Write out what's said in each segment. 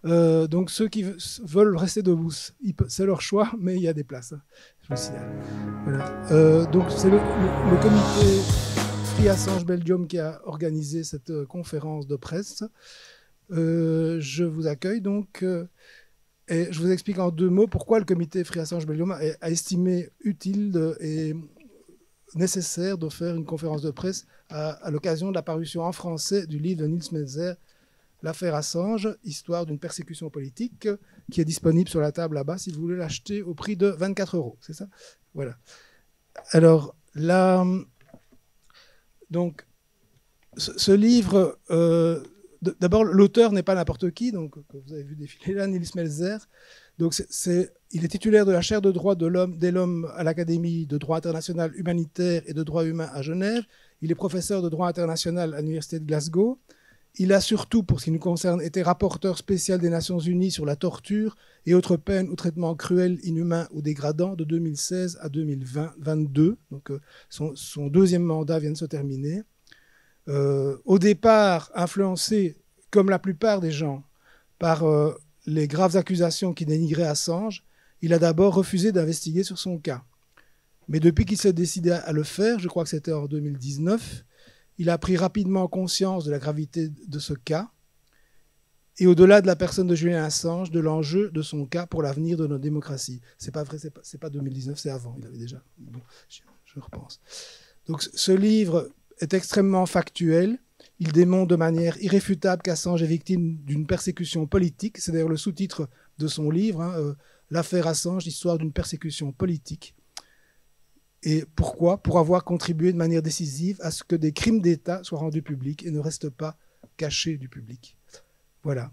Donc ceux qui veulent rester debout, c'est leur choix, mais il y a des places, hein, je vous signale. Voilà. Donc c'est le comité Free Assange Belgium qui a organisé cette conférence de presse. Je vous accueille donc et je vous explique en 2 mots pourquoi le comité Free Assange Belgium a estimé utile et nécessaire de faire une conférence de presse à l'occasion de la parution en français du livre de Nils Melzer, L'affaire Assange, histoire d'une persécution politique, qui est disponible sur la table là-bas si vous voulez l'acheter au prix de 24 €. C'est ça? Voilà. Alors, là, donc, ce livre, d'abord, l'auteur n'est pas n'importe qui, donc, que vous avez vu défiler là, Nils Melzer. Donc, il est titulaire de la chaire de droit de l'homme à l'Académie de droit international humanitaire et de droit humain à Genève. Il est professeur de droit international à l'Université de Glasgow. Il a surtout, pour ce qui nous concerne, été rapporteur spécial des Nations Unies sur la torture et autres peines ou traitements cruels, inhumains ou dégradants de 2016 à 2022. Donc, son deuxième mandat vient de se terminer. Au départ, influencé, comme la plupart des gens, par les graves accusations qui dénigraient Assange, il a d'abord refusé d'investiguer sur son cas. Mais depuis qu'il s'est décidé à le faire, je crois que c'était en 2019, il a pris rapidement conscience de la gravité de ce cas et au-delà de la personne de Julian Assange, de l'enjeu de son cas pour l'avenir de notre démocratie. C'est pas vrai, c'est pas 2019, c'est avant, il avait déjà. Bon, je repense. Donc ce livre est extrêmement factuel. Il démontre de manière irréfutable qu'Assange est victime d'une persécution politique. C'est d'ailleurs le sous-titre de son livre, hein, L'affaire Assange, histoire d'une persécution politique. Et pourquoi? Pour avoir contribué de manière décisive à ce que des crimes d'État soient rendus publics et ne restent pas cachés du public. Voilà.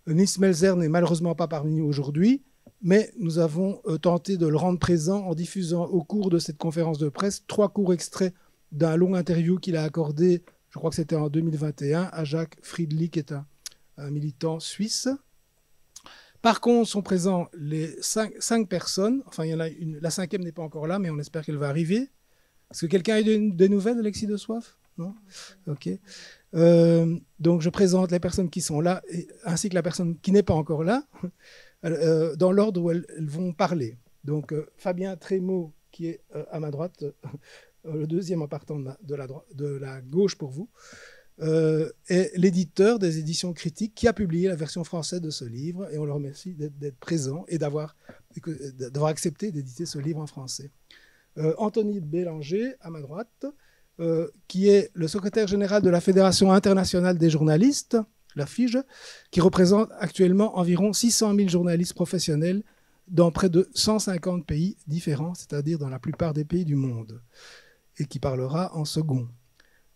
Nils Melzer n'est malheureusement pas parmi nous aujourd'hui, mais nous avons tenté de le rendre présent en diffusant au cours de cette conférence de presse 3 courts extraits d'un long interview qu'il a accordé, je crois que c'était en 2021, à Jacques Friedli, qui est un militant suisse. Par contre, sont présents les 5 personnes. Enfin, il y en a la 5e n'est pas encore là, mais on espère qu'elle va arriver. Est-ce que quelqu'un a eu des nouvelles d'Alexis de Soif? Non? Ok. Donc, je présente les personnes qui sont là, ainsi que la personne qui n'est pas encore là, dans l'ordre où elles vont parler. Donc, Fabien Trémaud, qui est à ma droite, le deuxième en partant de la gauche pour vous, est l'éditeur des éditions critiques qui a publié la version française de ce livre, et on le remercie d'être présent et d'avoir accepté d'éditer ce livre en français. Anthony Bélanger, à ma droite, qui est le secrétaire général de la Fédération internationale des journalistes, la FIJ, qui représente actuellement environ 600 000 journalistes professionnels dans près de 150 pays différents, c'est-à-dire dans la plupart des pays du monde, et qui parlera en second.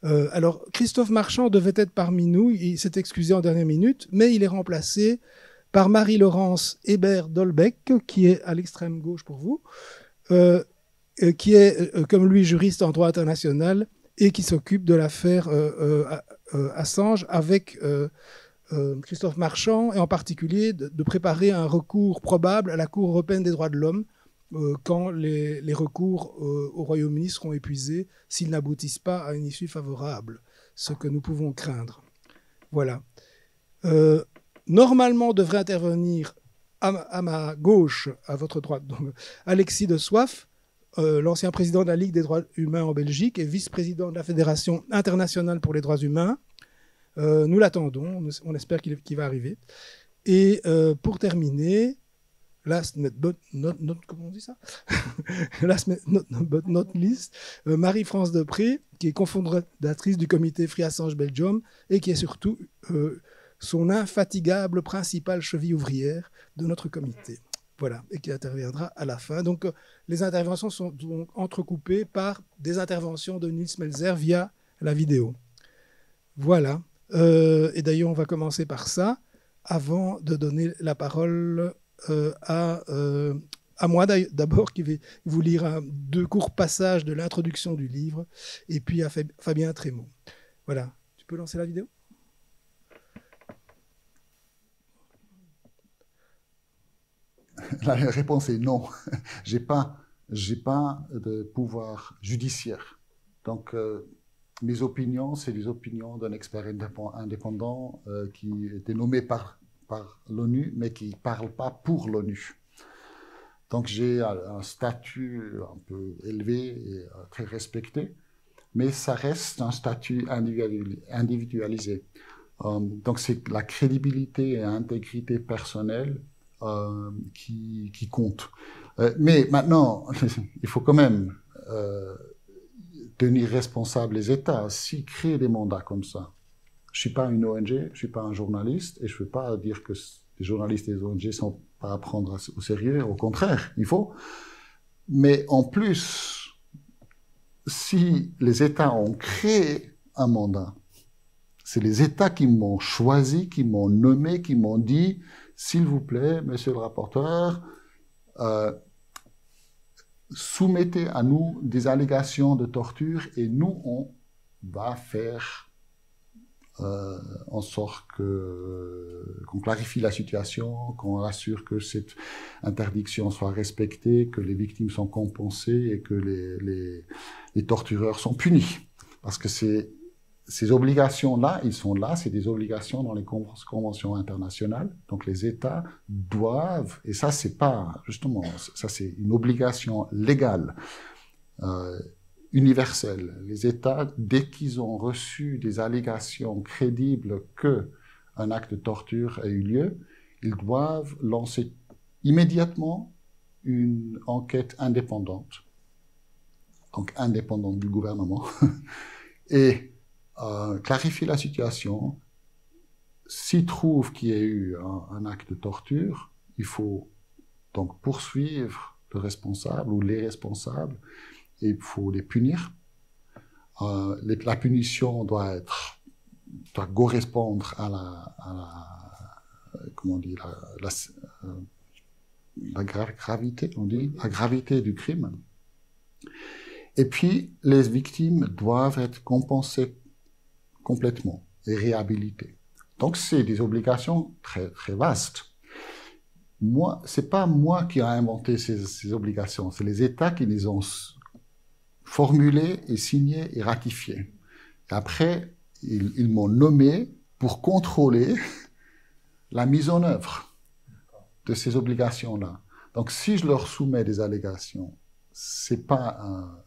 Alors, Christophe Marchand devait être parmi nous, il s'est excusé en dernière minute, mais il est remplacé par Marie-Laurence Hébert-Dolbeck, qui est à l'extrême gauche pour vous, qui est, comme lui, juriste en droit international et qui s'occupe de l'affaire Assange avec Christophe Marchand, et en particulier de préparer un recours probable à la Cour européenne des droits de l'homme quand les recours au Royaume-Uni seront épuisés, s'ils n'aboutissent pas à une issue favorable, ce que nous pouvons craindre. Voilà. Normalement, devrait intervenir à ma gauche, à votre droite, donc, Alexis de Soif, l'ancien président de la Ligue des droits humains en Belgique et vice-président de la Fédération internationale pour les droits humains. Nous l'attendons, on espère qu'il va arriver. Et pour terminer, last but not, comment on dit ça? Last but not least, Marie-France Depré, qui est cofondatrice du comité Free Assange Belgium et qui est surtout son infatigable principale cheville ouvrière de notre comité. Voilà, et qui interviendra à la fin. Donc, les interventions sont donc entrecoupées par des interventions de Nils Melzer via la vidéo. Voilà. Et d'ailleurs, on va commencer par ça, avant de donner la parole à moi d'abord, qui vais vous lire 2 courts passages de l'introduction du livre, et puis à Fabien Trémaud. Voilà. Tu peux lancer la vidéo ? La réponse est non. J'ai pas de pouvoir judiciaire. Donc, mes opinions, c'est les opinions d'un expert indépendant qui était nommé par par l'ONU, mais qui ne parlent pas pour l'ONU. Donc j'ai un statut un peu élevé et très respecté, mais ça reste un statut individualisé. Donc c'est la crédibilité et l'intégrité personnelle qui comptent. Mais maintenant, il faut quand même tenir responsables les États. S'ils créent des mandats comme ça, je ne suis pas une ONG, je ne suis pas un journaliste, et je ne veux pas dire que les journalistes et les ONG ne sont pas à prendre au sérieux, au contraire, il faut. Mais en plus, si les États ont créé un mandat, c'est les États qui m'ont choisi, qui m'ont nommé, qui m'ont dit « S'il vous plaît, monsieur le rapporteur, soumettez à nous des allégations de torture et nous, on va faire en sorte qu'on clarifie la situation, qu'on assure que cette interdiction soit respectée, que les victimes sont compensées et que les tortureurs sont punis. » Parce que ces obligations-là, ils sont là, c'est des obligations dans les conventions internationales. Donc les États doivent, et ça c'est pas, justement, ça c'est une obligation légale, universelle. Les États, dès qu'ils ont reçu des allégations crédibles qu'un acte de torture a eu lieu, ils doivent lancer immédiatement une enquête indépendante, donc indépendante du gouvernement, et clarifier la situation. S'ils trouvent qu'il y a eu un acte de torture, il faut donc poursuivre le responsable ou les responsables et il faut les punir. La punition doit correspondre à la gravité, on dit, la gravité du crime. Et puis, les victimes doivent être compensées complètement et réhabilitées. Donc, c'est des obligations très, très vastes. C'est pas moi qui ai inventé ces obligations, c'est les États qui les ont formulées et signées et ratifiées. Et après, ils m'ont nommé pour contrôler la mise en œuvre de ces obligations-là. Donc, si je leur soumets des allégations, c'est pas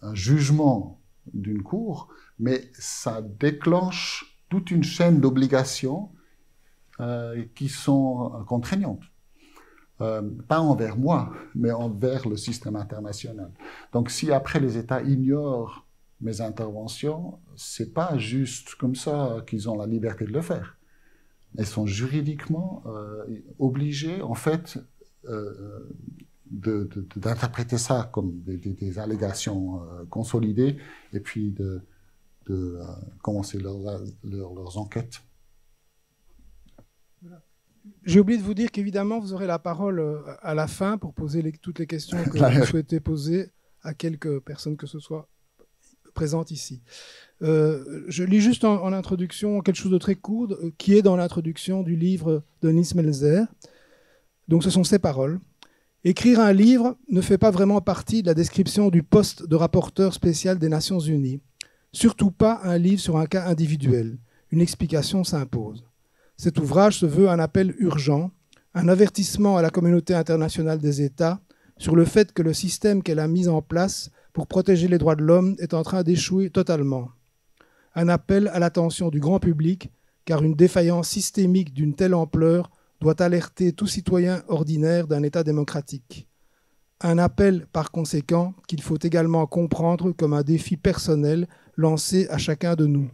un jugement d'une cour, mais ça déclenche toute une chaîne d'obligations qui sont contraignantes. Pas envers moi, mais envers le système international. Donc si après les États ignorent mes interventions, c'est pas juste comme ça qu'ils ont la liberté de le faire. Ils sont juridiquement obligés, en fait, d'interpréter ça comme des allégations consolidées et puis de commencer leurs enquêtes. J'ai oublié de vous dire qu'évidemment, vous aurez la parole à la fin pour poser toutes les questions que vous souhaitez poser à quelques personnes que ce soit présentes ici. Je lis juste en introduction quelque chose de très court qui est dans l'introduction du livre de Nils Melzer. Donc ce sont ses paroles. Écrire un livre ne fait pas vraiment partie de la description du poste de rapporteur spécial des Nations Unies. Surtout pas un livre sur un cas individuel. Une explication s'impose. Cet ouvrage se veut un appel urgent, un avertissement à la communauté internationale des États sur le fait que le système qu'elle a mis en place pour protéger les droits de l'homme est en train d'échouer totalement. Un appel à l'attention du grand public, car une défaillance systémique d'une telle ampleur doit alerter tout citoyen ordinaire d'un État démocratique. Un appel, par conséquent, qu'il faut également comprendre comme un défi personnel lancé à chacun de nous.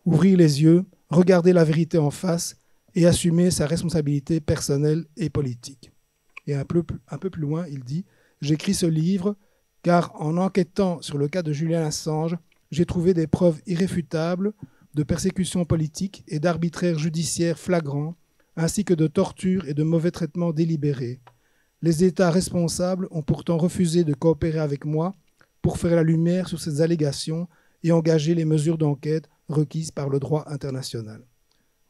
Ouvrir les yeux, regarder la vérité en face et assumer sa responsabilité personnelle et politique. Et un peu plus loin, il dit « J'écris ce livre car en enquêtant sur le cas de Julian Assange, j'ai trouvé des preuves irréfutables de persécution politique et d'arbitraire judiciaire flagrant, ainsi que de torture et de mauvais traitements délibérés. Les États responsables ont pourtant refusé de coopérer avec moi pour faire la lumière sur ces allégations et engager les mesures d'enquête requises par le droit international. »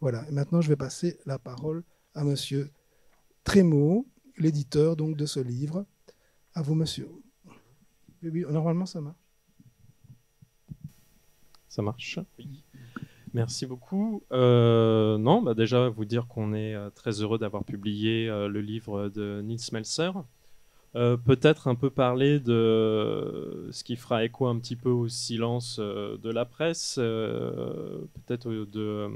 Voilà. Et maintenant, je vais passer la parole à Monsieur Trémaux, l'éditeur donc de ce livre. À vous, monsieur. Oui, normalement, ça marche. Ça marche. Oui. Merci beaucoup. Non, bah déjà, vous dire qu'on est très heureux d'avoir publié le livre de Nils Melzer. Peut-être un peu parler de ce qui fera écho un petit peu au silence de la presse, peut-être de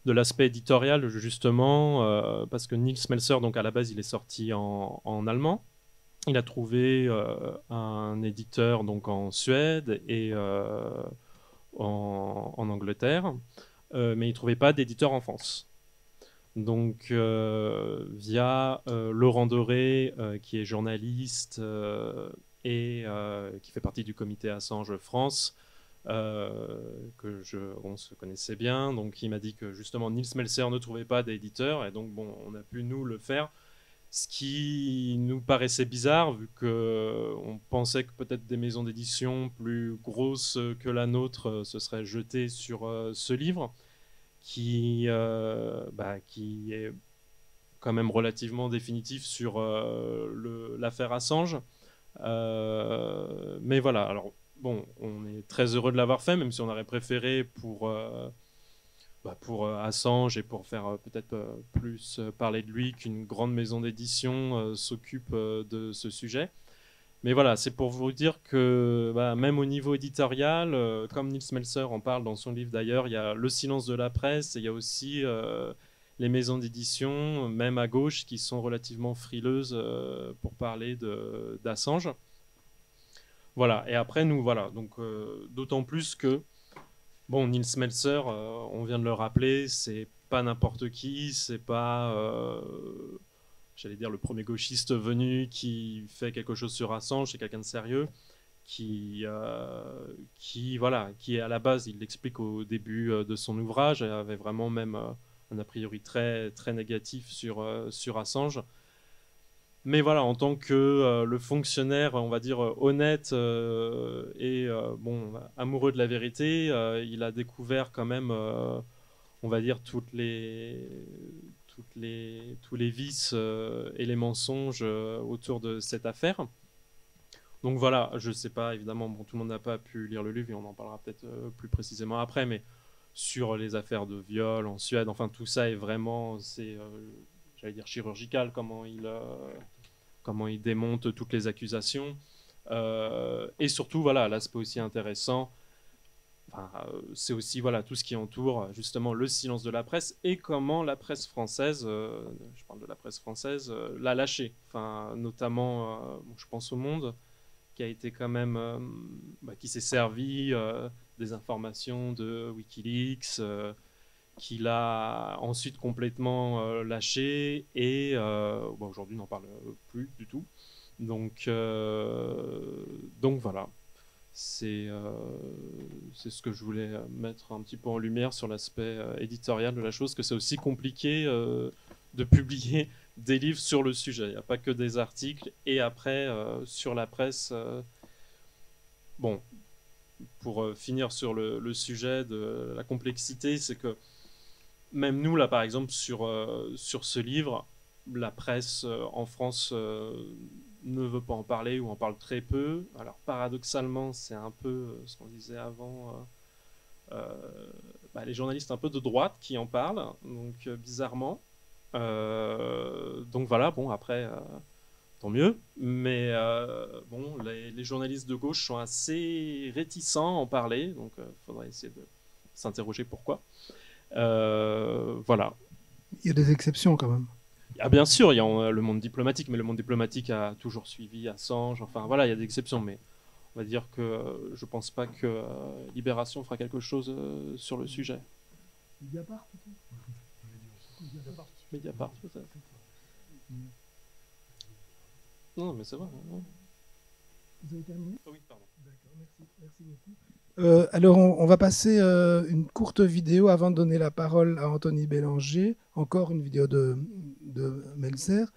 l'aspect éditorial justement, parce que Nils Melzer, donc à la base, il est sorti en allemand. Il a trouvé un éditeur donc en Suède et en Angleterre, mais il ne trouvait pas d'éditeur en France. Donc, via Laurent Doré, qui est journaliste et qui fait partie du comité Assange France, on se connaissait bien. Donc, il m'a dit que justement Nils Melzer ne trouvait pas d'éditeur, et donc bon, on a pu nous le faire. Ce qui nous paraissait bizarre, vu qu'on pensait que peut-être des maisons d'édition plus grosses que la nôtre se seraient jetées sur ce livre, qui est quand même relativement définitif sur l'affaire Assange. Mais voilà, alors bon, on est très heureux de l'avoir fait, même si on aurait préféré pour Assange et pour faire peut-être plus parler de lui qu'une grande maison d'édition s'occupe de ce sujet. Mais voilà, c'est pour vous dire que même au niveau éditorial, comme Nils Melzer en parle dans son livre d'ailleurs, il y a le silence de la presse et il y a aussi les maisons d'édition, même à gauche, qui sont relativement frileuses pour parler d'Assange. Voilà, et après nous, voilà, donc d'autant plus que bon, Nils Melzer, on vient de le rappeler, c'est pas n'importe qui, c'est pas, j'allais dire, le premier gauchiste venu qui fait quelque chose sur Assange, c'est quelqu'un de sérieux, qui est à la base, il l'explique au début de son ouvrage, avait vraiment même un a priori très, très négatif sur Assange. Mais voilà, en tant que le fonctionnaire, on va dire, honnête et amoureux de la vérité, il a découvert quand même, on va dire, tous les vices et les mensonges autour de cette affaire. Donc voilà, je ne sais pas, évidemment, bon, tout le monde n'a pas pu lire le livre et on en parlera peut-être plus précisément après, mais sur les affaires de viol en Suède, enfin tout ça est vraiment, j'allais dire chirurgical, comment il démonte toutes les accusations. Et surtout, voilà, l'aspect aussi intéressant, c'est aussi voilà, tout ce qui entoure justement le silence de la presse et comment la presse française, je parle de la presse française, l'a lâché. Enfin, notamment, je pense au Monde, qui a été quand même, qui s'est servi des informations de Wikileaks, qui l'a ensuite complètement lâché et aujourd'hui on n'en parle plus du tout. Donc voilà, c'est ce que je voulais mettre un petit peu en lumière sur l'aspect éditorial de la chose, que c'est aussi compliqué de publier des livres sur le sujet. Il n'y a pas que des articles. Et après, sur la presse, bon, pour finir sur le sujet de la complexité, c'est que même nous, là, par exemple, sur ce livre, la presse en France ne veut pas en parler ou en parle très peu. Alors, paradoxalement, c'est un peu ce qu'on disait avant, les journalistes un peu de droite qui en parlent, donc bizarrement. Donc voilà, bon, après, tant mieux. Mais bon, les journalistes de gauche sont assez réticents à en parler, donc il faudrait essayer de s'interroger pourquoi. Voilà. Il y a des exceptions quand même. Ah, bien sûr, il y a le monde diplomatique, mais le monde diplomatique a toujours suivi Assange. Enfin voilà, il y a des exceptions, mais on va dire que je pense pas que Libération fera quelque chose sur le sujet. Mediapart Mediapart, peut-être. Non, mais c'est vrai. Non. Vous avez terminé ? Oh, oui, pardon. D'accord, merci beaucoup. Alors, on va passer une courte vidéo avant de donner la parole à Anthony Bélanger, encore une vidéo de Melzer,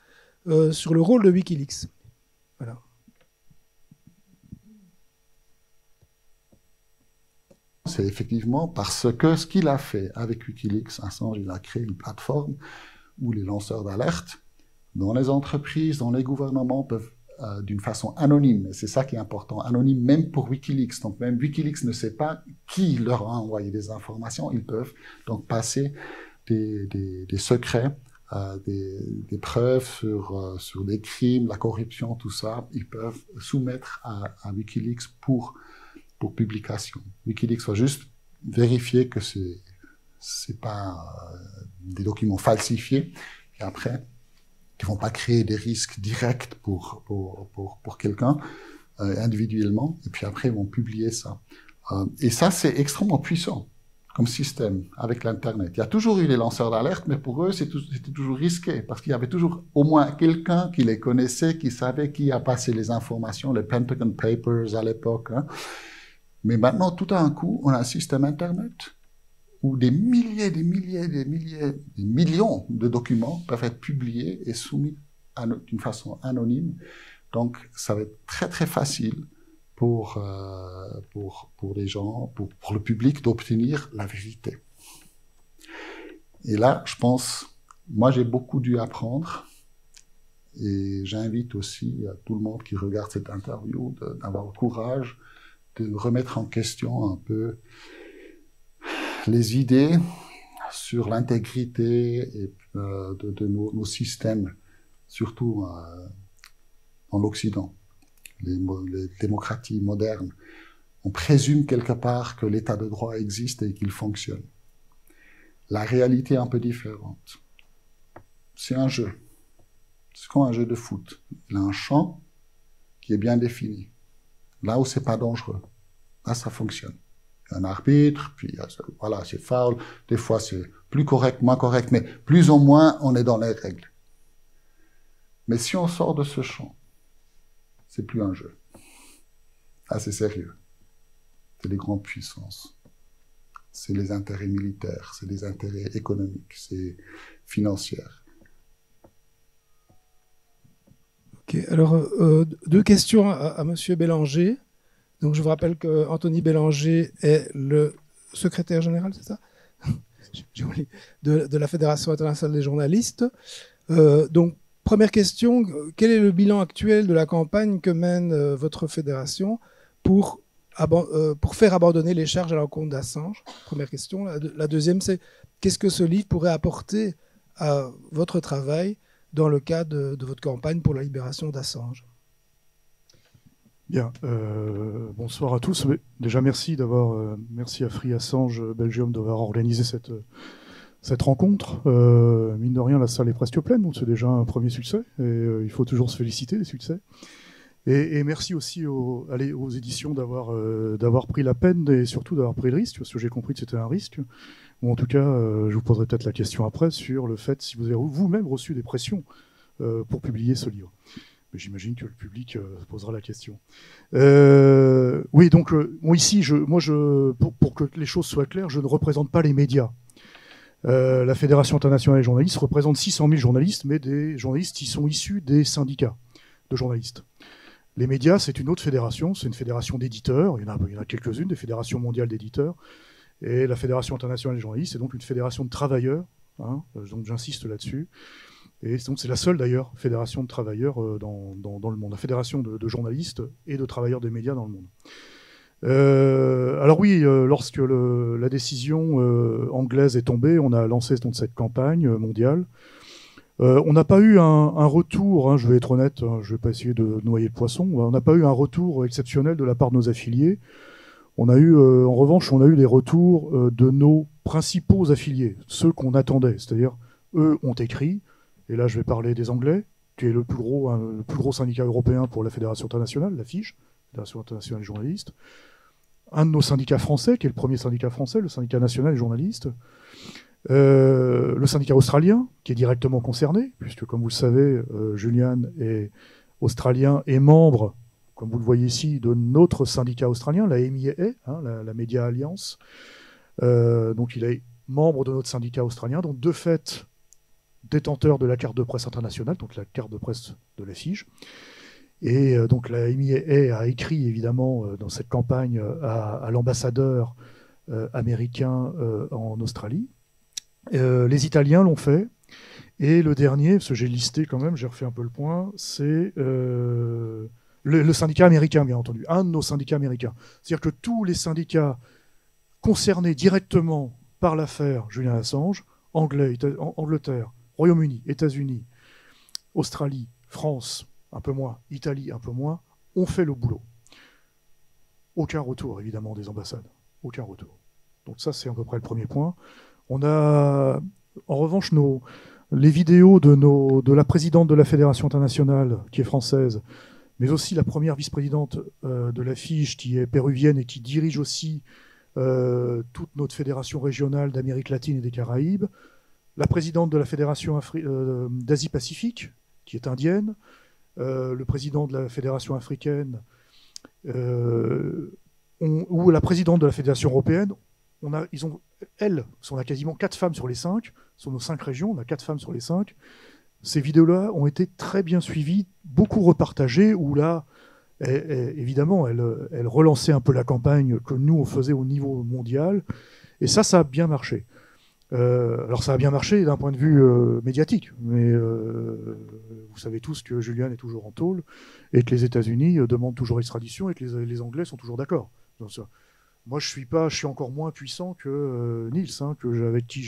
sur le rôle de Wikileaks. Voilà. C'est effectivement parce que ce qu'il a fait avec Wikileaks, Assange, il a créé une plateforme où les lanceurs d'alerte, dans les entreprises, dans les gouvernements, peuvent d'une façon anonyme. C'est ça qui est important, anonyme même pour Wikileaks. Donc même Wikileaks ne sait pas qui leur a envoyé des informations. Ils peuvent donc passer des secrets, des preuves sur des crimes, la corruption, tout ça. Ils peuvent soumettre à Wikileaks pour publication. Wikileaks va juste vérifier que c'est pas des documents falsifiés. Et après, qui vont pas créer des risques directs pour quelqu'un individuellement, et puis après ils vont publier ça. Et ça, c'est extrêmement puissant comme système avec l'Internet. Il y a toujours eu des lanceurs d'alerte, mais pour eux, c'était toujours risqué, parce qu'il y avait toujours au moins quelqu'un qui les connaissait, qui savait qui a passé les informations, les Pentagon Papers à l'époque. Hein. Mais maintenant, tout d'un coup, on a un système Internet où des milliers, des millions de documents peuvent être publiés et soumis d'une façon anonyme. Donc, ça va être très, très facile pour les gens, pour le public, d'obtenir la vérité. Et là, je pense, moi, j'ai beaucoup dû apprendre. Et j'invite aussi tout le monde qui regarde cette interview d'avoir le courage de remettre en question un peu les idées sur l'intégrité de nos systèmes, surtout en l'Occident, les démocraties modernes. On présume quelque part que l'état de droit existe et qu'il fonctionne. La réalité est un peu différente. C'est un jeu. C'est comme un jeu de foot. Il a un champ qui est bien défini. Là où c'est pas dangereux, là ça fonctionne. Un arbitre, puis voilà, c'est foul. Des fois, c'est plus correct, moins correct, mais plus ou moins, on est dans les règles. Mais si on sort de ce champ, c'est plus un jeu. Ah, c'est sérieux. C'est les grandes puissances. C'est les intérêts militaires, c'est les intérêts économiques, c'est financier. Ok, alors deux questions à Monsieur Bélanger. Donc je vous rappelle que Anthony Bélanger est le secrétaire général, c'est ça? J'ai oublié, de la Fédération internationale des journalistes. Donc première question, quel est le bilan actuel de la campagne que mène votre fédération pour faire abandonner les charges à l'encontre d'Assange? Première question. La deuxième, c'est qu'est-ce que ce livre pourrait apporter à votre travail dans le cadre de votre campagne pour la libération d'Assange? Bien, bonsoir à tous. Déjà, merci à Free Assange Belgium d'avoir organisé cette rencontre. Mine de rien, la salle est presque pleine, donc c'est déjà un premier succès. Et il faut toujours se féliciter des succès. Et merci aussi aux éditions d'avoir pris la peine et surtout d'avoir pris le risque, parce que j'ai compris que c'était un risque. Ou en tout cas, je vous poserai peut-être la question après sur le fait si vous avez vous-même reçu des pressions pour publier ce livre. Mais j'imagine que le public posera la question. Oui, donc ici, pour que les choses soient claires, je ne représente pas les médias. La Fédération internationale des journalistes représente 600 000 journalistes, mais des journalistes qui sont issus des syndicats de journalistes. Les médias, c'est une autre fédération, c'est une fédération d'éditeurs, il y en a quelques-unes, des fédérations mondiales d'éditeurs, et la Fédération internationale des journalistes, c'est donc une fédération de travailleurs, hein, donc j'insiste là-dessus, et donc c'est la seule d'ailleurs fédération de travailleurs dans le monde, la fédération de journalistes et de travailleurs des médias dans le monde. Alors oui, lorsque la décision anglaise est tombée, on a lancé donc cette campagne mondiale. On n'a pas eu un retour, hein, je vais être honnête, hein, je ne vais pas essayer de noyer le poisson, on n'a pas eu un retour exceptionnel de la part de nos affiliés. En revanche, on a eu des retours de nos principaux affiliés, ceux qu'on attendait, c'est-à-dire eux ont écrit, et là je vais parler des Anglais, qui est le plus gros syndicat européen pour la Fédération internationale, la FIJ, Fédération internationale des journalistes, un de nos syndicats français, qui est le premier syndicat français, le syndicat national des journalistes, le syndicat australien, qui est directement concerné, puisque comme vous le savez, Julian est australien et membre, comme vous le voyez ici, de notre syndicat australien, la MEA, hein, la Media Alliance. Donc il est membre de notre syndicat australien, donc de fait détenteur de la carte de presse internationale, donc la carte de presse de la FIJ. Et donc la MEA a écrit évidemment dans cette campagne à l'ambassadeur américain en Australie. Les Italiens l'ont fait. Et le dernier, parce que j'ai listé quand même, j'ai refait un peu le point, c'est le syndicat américain, bien entendu, un de nos syndicats américains. C'est-à-dire que tous les syndicats concernés directement par l'affaire Julian Assange, Angleterre, Royaume-Uni, États-Unis, Australie, France, un peu moins, Italie, un peu moins, ont fait le boulot. Aucun retour, évidemment, des ambassades. Aucun retour. Donc ça, c'est à peu près le premier point. On a, en revanche, les vidéos de la présidente de la Fédération internationale, qui est française, mais aussi la première vice-présidente de la FIGE, qui est péruvienne et qui dirige aussi toute notre fédération régionale d'Amérique latine et des Caraïbes, la présidente de la Fédération d'Asie-Pacifique, qui est indienne, le président de la Fédération africaine, ou la présidente de la Fédération européenne. On a quasiment 4 femmes sur les 5, sur nos 5 régions, on a 4 femmes sur les 5. Ces vidéos-là ont été très bien suivies, beaucoup repartagées, où là, évidemment, elle relançait un peu la campagne que nous, on faisait au niveau mondial. Et ça a bien marché. Alors ça a bien marché d'un point de vue médiatique, mais vous savez tous que Julian est toujours en tôle et que les États-Unis demandent toujours l'extradition et que les Anglais sont toujours d'accord. Moi, je suis encore moins puissant que Niels, hein, avec qui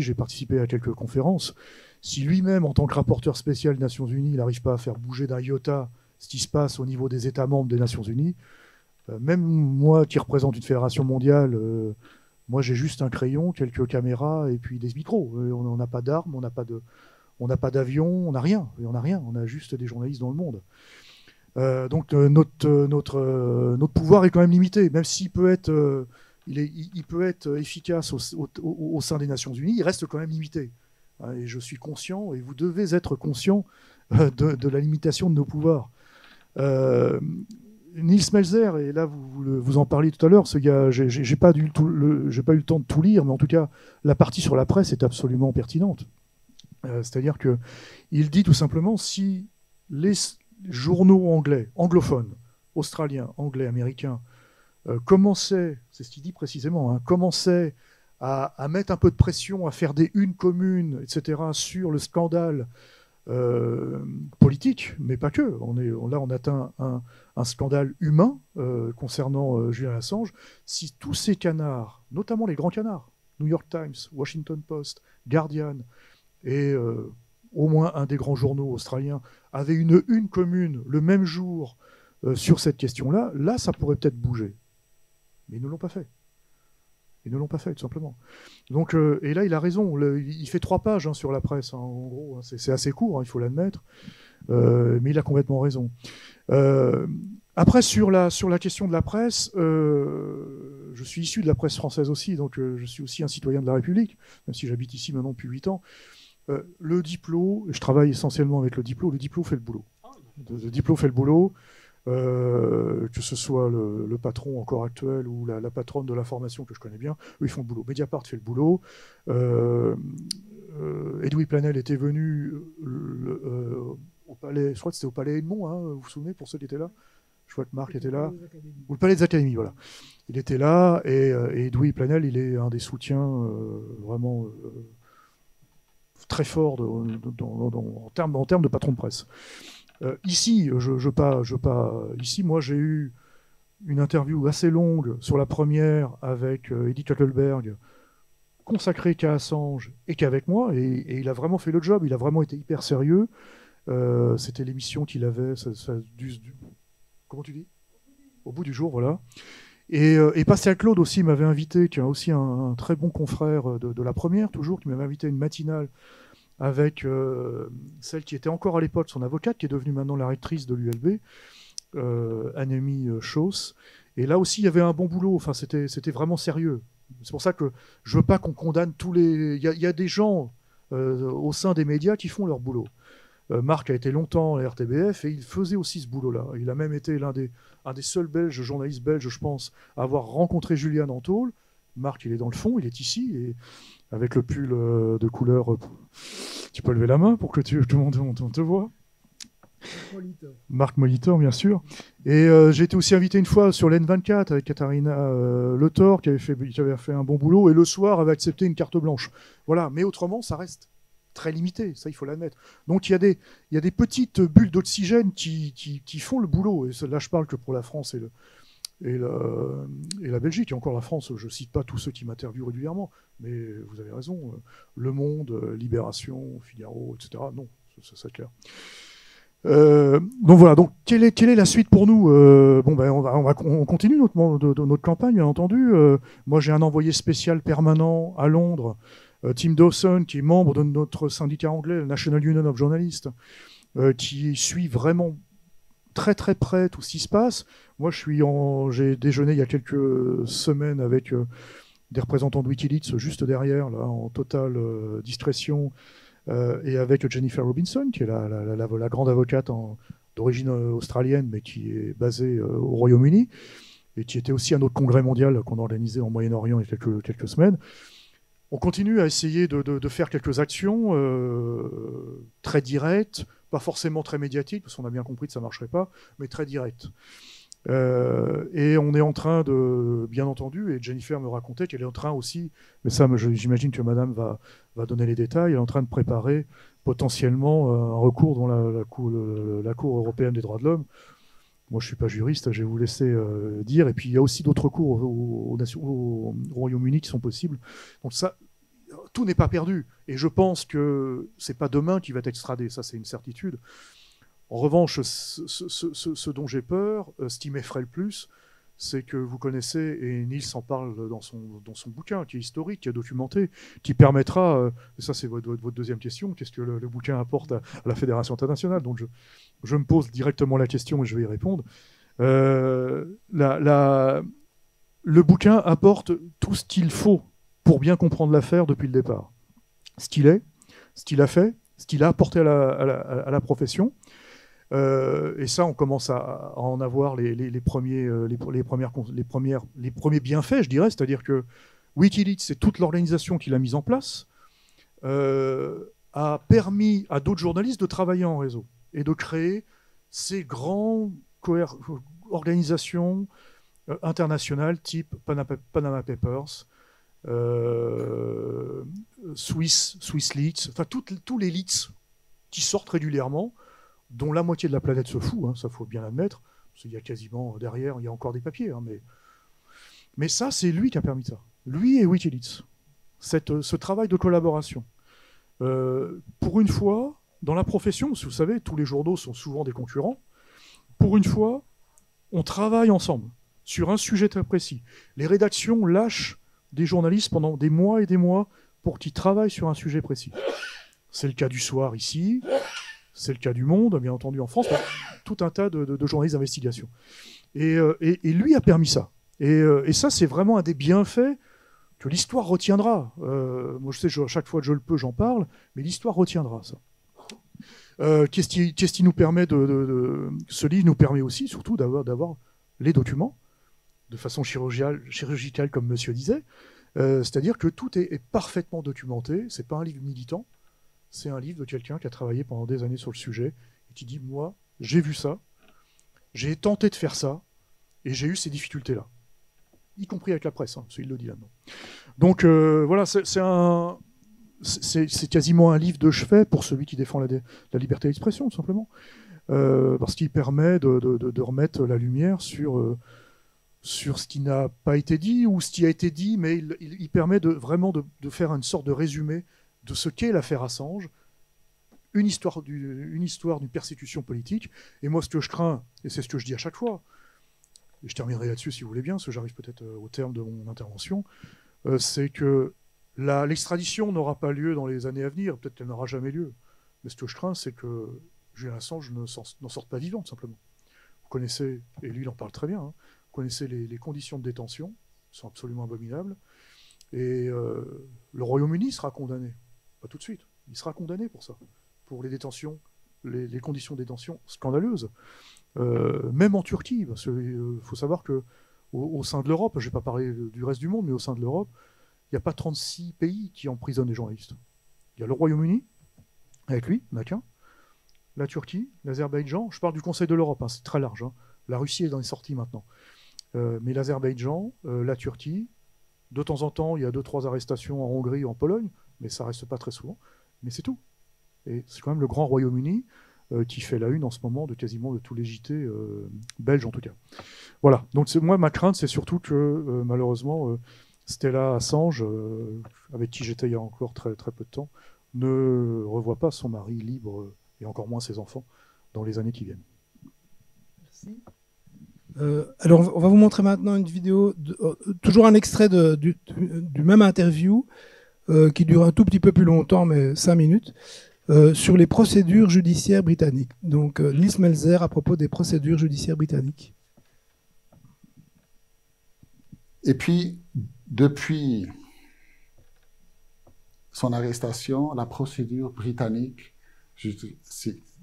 j'ai participé à quelques conférences. Si lui-même, en tant que rapporteur spécial des Nations Unies, il n'arrive pas à faire bouger d'un iota ce qui se passe au niveau des États membres des Nations Unies, même moi qui représente une fédération mondiale, moi j'ai juste un crayon, quelques caméras et puis des micros. On n'a pas d'armes, on n'a pas d'avion, on n'a rien. On a juste des journalistes dans le monde. Donc notre pouvoir est quand même limité, même s'il peut être, il peut être efficace au sein des Nations Unies, il reste quand même limité. Et je suis conscient, et vous devez être conscient de la limitation de nos pouvoirs. Niels Melzer, et là vous en parliez tout à l'heure, ce gars, j'ai pas eu le temps de tout lire, mais en tout cas la partie sur la presse est absolument pertinente. C'est-à-dire que il dit tout simplement, si les journaux anglophones, australiens, anglais, américains, commençaient, c'est ce qu'il dit précisément, hein, commençaient à mettre un peu de pression, à faire des unes communes, etc., sur le scandale politique, mais pas que. On atteint un scandale humain concernant Julian Assange. Si tous ces canards, notamment les grands canards, New York Times, Washington Post, Guardian, et au moins un des grands journaux australiens, avaient une commune le même jour sur cette question-là, là, ça pourrait peut-être bouger. Mais ils ne l'ont pas fait. Ils ne l'ont pas fait, tout simplement. Donc, et là, il a raison. Il fait 3 pages hein, sur la presse, hein, en gros. Hein, c'est assez court, hein, il faut l'admettre. Mais il a complètement raison. Après, sur la question de la presse, je suis issu de la presse française aussi, donc je suis aussi un citoyen de la République, même si j'habite ici maintenant depuis 8 ans. Le Diplo, je travaille essentiellement avec le Diplo fait le boulot. Le Diplo fait le boulot. Que ce soit le patron encore actuel ou la patronne de l'information que je connais bien, eux ils font le boulot. Mediapart fait le boulot. Edoui Plenel était venu au palais, je crois que c'était au palais Edmond, hein, vous vous souvenez, pour ceux qui étaient là? Je vois que Marc était là. Ou le palais des Académies, voilà. Il était là et Edoui Plenel, il est un des soutiens vraiment très forts en termes de patron de presse. Ici, ici, moi, j'ai eu une interview assez longue sur la première avec Eddy Kuckelberg, consacrée qu'à Assange et qu'avec moi, et il a vraiment fait le job, il a vraiment été hyper sérieux. C'était l'émission qu'il avait, comment tu dis? Au bout du jour, voilà. Et Pascal Claude aussi m'avait invité, qui est aussi un très bon confrère de la première, toujours, qui m'avait invité à une matinale avec celle qui était encore à l'époque son avocate, qui est devenue maintenant la rectrice de l'ULB, Annemie Chauss. Et là aussi, il y avait un bon boulot. Enfin, c'était vraiment sérieux. C'est pour ça que je veux pas qu'on condamne tous les... Il y a des gens au sein des médias qui font leur boulot. Marc a été longtemps à la RTBF et il faisait aussi ce boulot-là. Il a même été un des seuls Belges, journalistes belges, je pense, à avoir rencontré Julian en tôle. Marc, il est dans le fond, il est ici, et avec le pull de couleur, tu peux lever la main pour que tout le monde te voit. Marc Molitor, bien sûr. Et j'ai été aussi invité une fois sur l'N24 avec Katharina Le Thor, qui avait fait un bon boulot, et le soir avait accepté une carte blanche. Voilà, mais autrement, ça reste très limité, ça il faut l'admettre. Donc il y a des petites bulles d'oxygène qui font le boulot, et là je parle que pour la France et la Belgique, et encore la France, je ne cite pas tous ceux qui m'interviewent régulièrement, mais vous avez raison, Le Monde, Libération, Figaro, etc. Non, ça c'est clair. Donc voilà, donc quelle est la suite pour nous? On continue notre campagne, bien entendu. Moi j'ai un envoyé spécial permanent à Londres, Tim Dawson, qui est membre de notre syndicat anglais, le National Union of Journalists, qui suit vraiment très très près tout ce qui se passe. Moi j'ai déjeuné il y a quelques semaines avec des représentants de Wikileaks juste derrière, là, en totale discrétion, et avec Jennifer Robinson, qui est la grande avocate d'origine australienne, mais qui est basée au Royaume-Uni, et qui était aussi à notre congrès mondial qu'on a organisé en Moyen-Orient il y a quelques semaines. On continue à essayer de faire quelques actions très directes, pas forcément très médiatiques, parce qu'on a bien compris que ça ne marcherait pas, mais très directes. Et on est en train de, bien entendu, et Jennifer me racontait qu'elle est en train aussi, mais ça j'imagine que madame va donner les détails, elle est en train de préparer potentiellement un recours devant la Cour européenne des droits de l'homme. Moi je ne suis pas juriste, je vais vous laisser dire, et puis il y a aussi d'autres cours au Royaume-Uni qui sont possibles. Donc ça, tout n'est pas perdu, et je pense que ce n'est pas demain qu'il va être extradé, ça c'est une certitude. En revanche, ce dont j'ai peur, ce qui m'effraie le plus, c'est que vous connaissez, et Niels en parle dans son bouquin, qui est historique, qui est documenté, qui permettra, et ça c'est votre deuxième question, qu'est-ce que le bouquin apporte à la Fédération internationale? Donc je me pose directement la question et je vais y répondre. Le bouquin apporte tout ce qu'il faut pour bien comprendre l'affaire depuis le départ. Ce qu'il est, ce qu'il a fait, ce qu'il a apporté à la profession. Et ça, on commence à en avoir les premiers bienfaits, je dirais. C'est-à-dire que Wikileaks, c'est toute l'organisation qu'il a mise en place, a permis à d'autres journalistes de travailler en réseau et de créer ces grandes organisations internationales type Panama Papers, Swiss Leaks, enfin tous les leaks qui sortent régulièrement, dont la moitié de la planète se fout, hein, ça faut bien l'admettre, parce qu'il y a quasiment derrière, il y a encore des papiers, hein, mais ça, c'est lui qui a permis ça. Lui et Wikileaks. Ce travail de collaboration. Pour une fois, dans la profession, parce que vous savez, tous les journaux sont souvent des concurrents, pour une fois, on travaille ensemble sur un sujet très précis. Les rédactions lâchent des journalistes pendant des mois et des mois pour qu'ils travaillent sur un sujet précis. C'est le cas du Soir ici, c'est le cas du Monde, bien entendu en France, tout un tas de journalistes d'investigation. Et lui a permis ça. Et ça, c'est vraiment un des bienfaits que l'histoire retiendra. Moi, je sais, chaque fois que je le peux, j'en parle, mais l'histoire retiendra ça. Qu'est-ce qui nous permet ce livre nous permet aussi, surtout, d'avoir les documents, de façon chirurgicale, comme monsieur disait. C'est-à-dire que tout est parfaitement documenté. C'est pas un livre militant. C'est un livre de quelqu'un qui a travaillé pendant des années sur le sujet et qui dit, moi, j'ai vu ça, j'ai tenté de faire ça, et j'ai eu ces difficultés-là. Y compris avec la presse, hein, il le dit là-dedans. Donc voilà, c'est quasiment un livre de chevet pour celui qui défend la liberté d'expression, tout simplement. Parce qu'il permet de remettre la lumière sur ce qui n'a pas été dit, ou ce qui a été dit, mais il permet vraiment de faire une sorte de résumé de ce qu'est l'affaire Assange, une histoire d'une persécution politique. Et moi, ce que je crains, et c'est ce que je dis à chaque fois, et je terminerai là-dessus si vous voulez bien, parce que j'arrive peut-être au terme de mon intervention, c'est que l'extradition n'aura pas lieu dans les années à venir, peut-être qu'elle n'aura jamais lieu. Mais ce que je crains, c'est que Julian Assange n'en sorte pas vivant, tout simplement. Vous connaissez, et lui il en parle très bien, hein, vous connaissez les conditions de détention, qui sont absolument abominables, et le Royaume-Uni sera condamné. Pas tout de suite. Il sera condamné pour ça, pour les détentions, les conditions de détention scandaleuses. Même en Turquie, parce qu'il faut savoir qu'au sein de l'Europe, je ne vais pas parler du reste du monde, mais au sein de l'Europe, il n'y a pas 36 pays qui emprisonnent les journalistes. Il y a le Royaume-Uni, avec lui, il n'y en a qu'un. la Turquie, l'Azerbaïdjan. Je parle du Conseil de l'Europe, hein, c'est très large. Hein. La Russie est dans les sorties maintenant. Mais l'Azerbaïdjan, la Turquie, de temps en temps, il y a 2-3 arrestations en Hongrie ou en Pologne, mais ça reste pas très souvent. Mais c'est tout. Et c'est quand même le grand Royaume-Uni qui fait la une en ce moment de quasiment de tous les JT belges en tout cas. Voilà. Donc moi, ma crainte, c'est surtout que malheureusement, Stella Assange, avec qui j'étais il y a encore très, très peu de temps, ne revoit pas son mari libre et encore moins ses enfants dans les années qui viennent. Merci. Alors, on va vous montrer maintenant une vidéo, toujours un extrait du même interview, qui dure un tout petit peu plus longtemps, mais 5 minutes, sur les procédures judiciaires britanniques. Donc, Nils Melzer à propos des procédures judiciaires britanniques. Et puis, depuis son arrestation, la procédure britannique,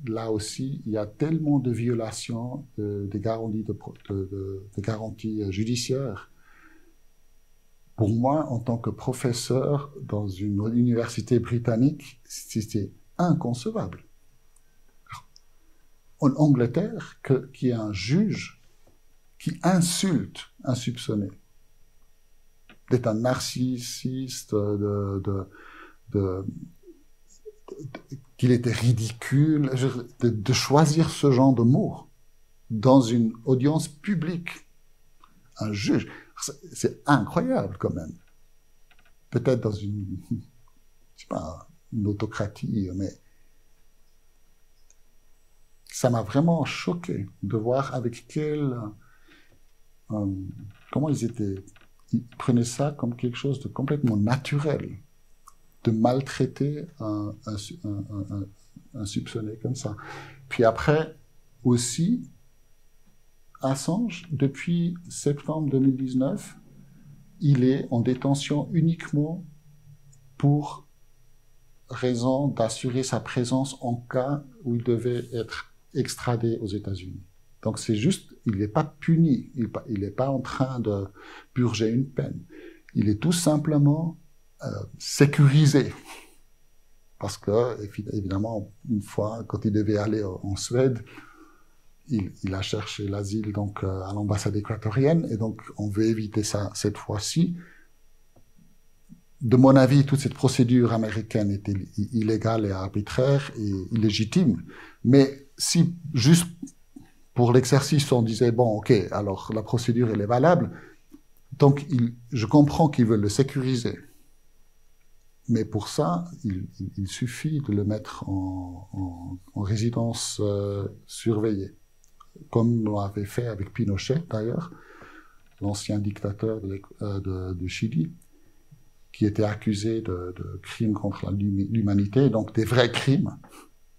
là aussi, il y a tellement de violations des garanties, de garanties judiciaires. Pour moi, en tant que professeur dans une université britannique, c'était inconcevable. En Angleterre, qu'il y ait un juge qui insulte un soupçonné d'être un narcissiste, qu'il était ridicule, de choisir ce genre de mots dans une audience publique. Un juge, c'est incroyable quand même. Peut-être dans une, je sais pas, une autocratie, mais ça m'a vraiment choqué de voir avec quel, comment ils prenaient ça comme quelque chose de complètement naturel, de maltraiter un soupçonné comme ça. Puis après, aussi, Assange, depuis septembre 2019, il est en détention uniquement pour raison d'assurer sa présence en cas où il devait être extradé aux États-Unis. Donc c'est juste, il n'est pas puni, il n'est pas en train de purger une peine. Il est tout simplement sécurisé. Parce que, évidemment, une fois, quand il devait aller en Suède, il a cherché l'asile donc à l'ambassade équatorienne, et donc on veut éviter ça cette fois-ci. De mon avis, toute cette procédure américaine était illégale et arbitraire et illégitime. Mais si, juste pour l'exercice, on disait, bon, ok, alors la procédure, elle est valable, donc je comprends qu'ils veulent le sécuriser. Mais pour ça, il suffit de le mettre en résidence surveillée, comme on avait fait avec Pinochet, d'ailleurs, l'ancien dictateur de Chili, qui était accusé de crimes contre l'humanité, donc des vrais crimes.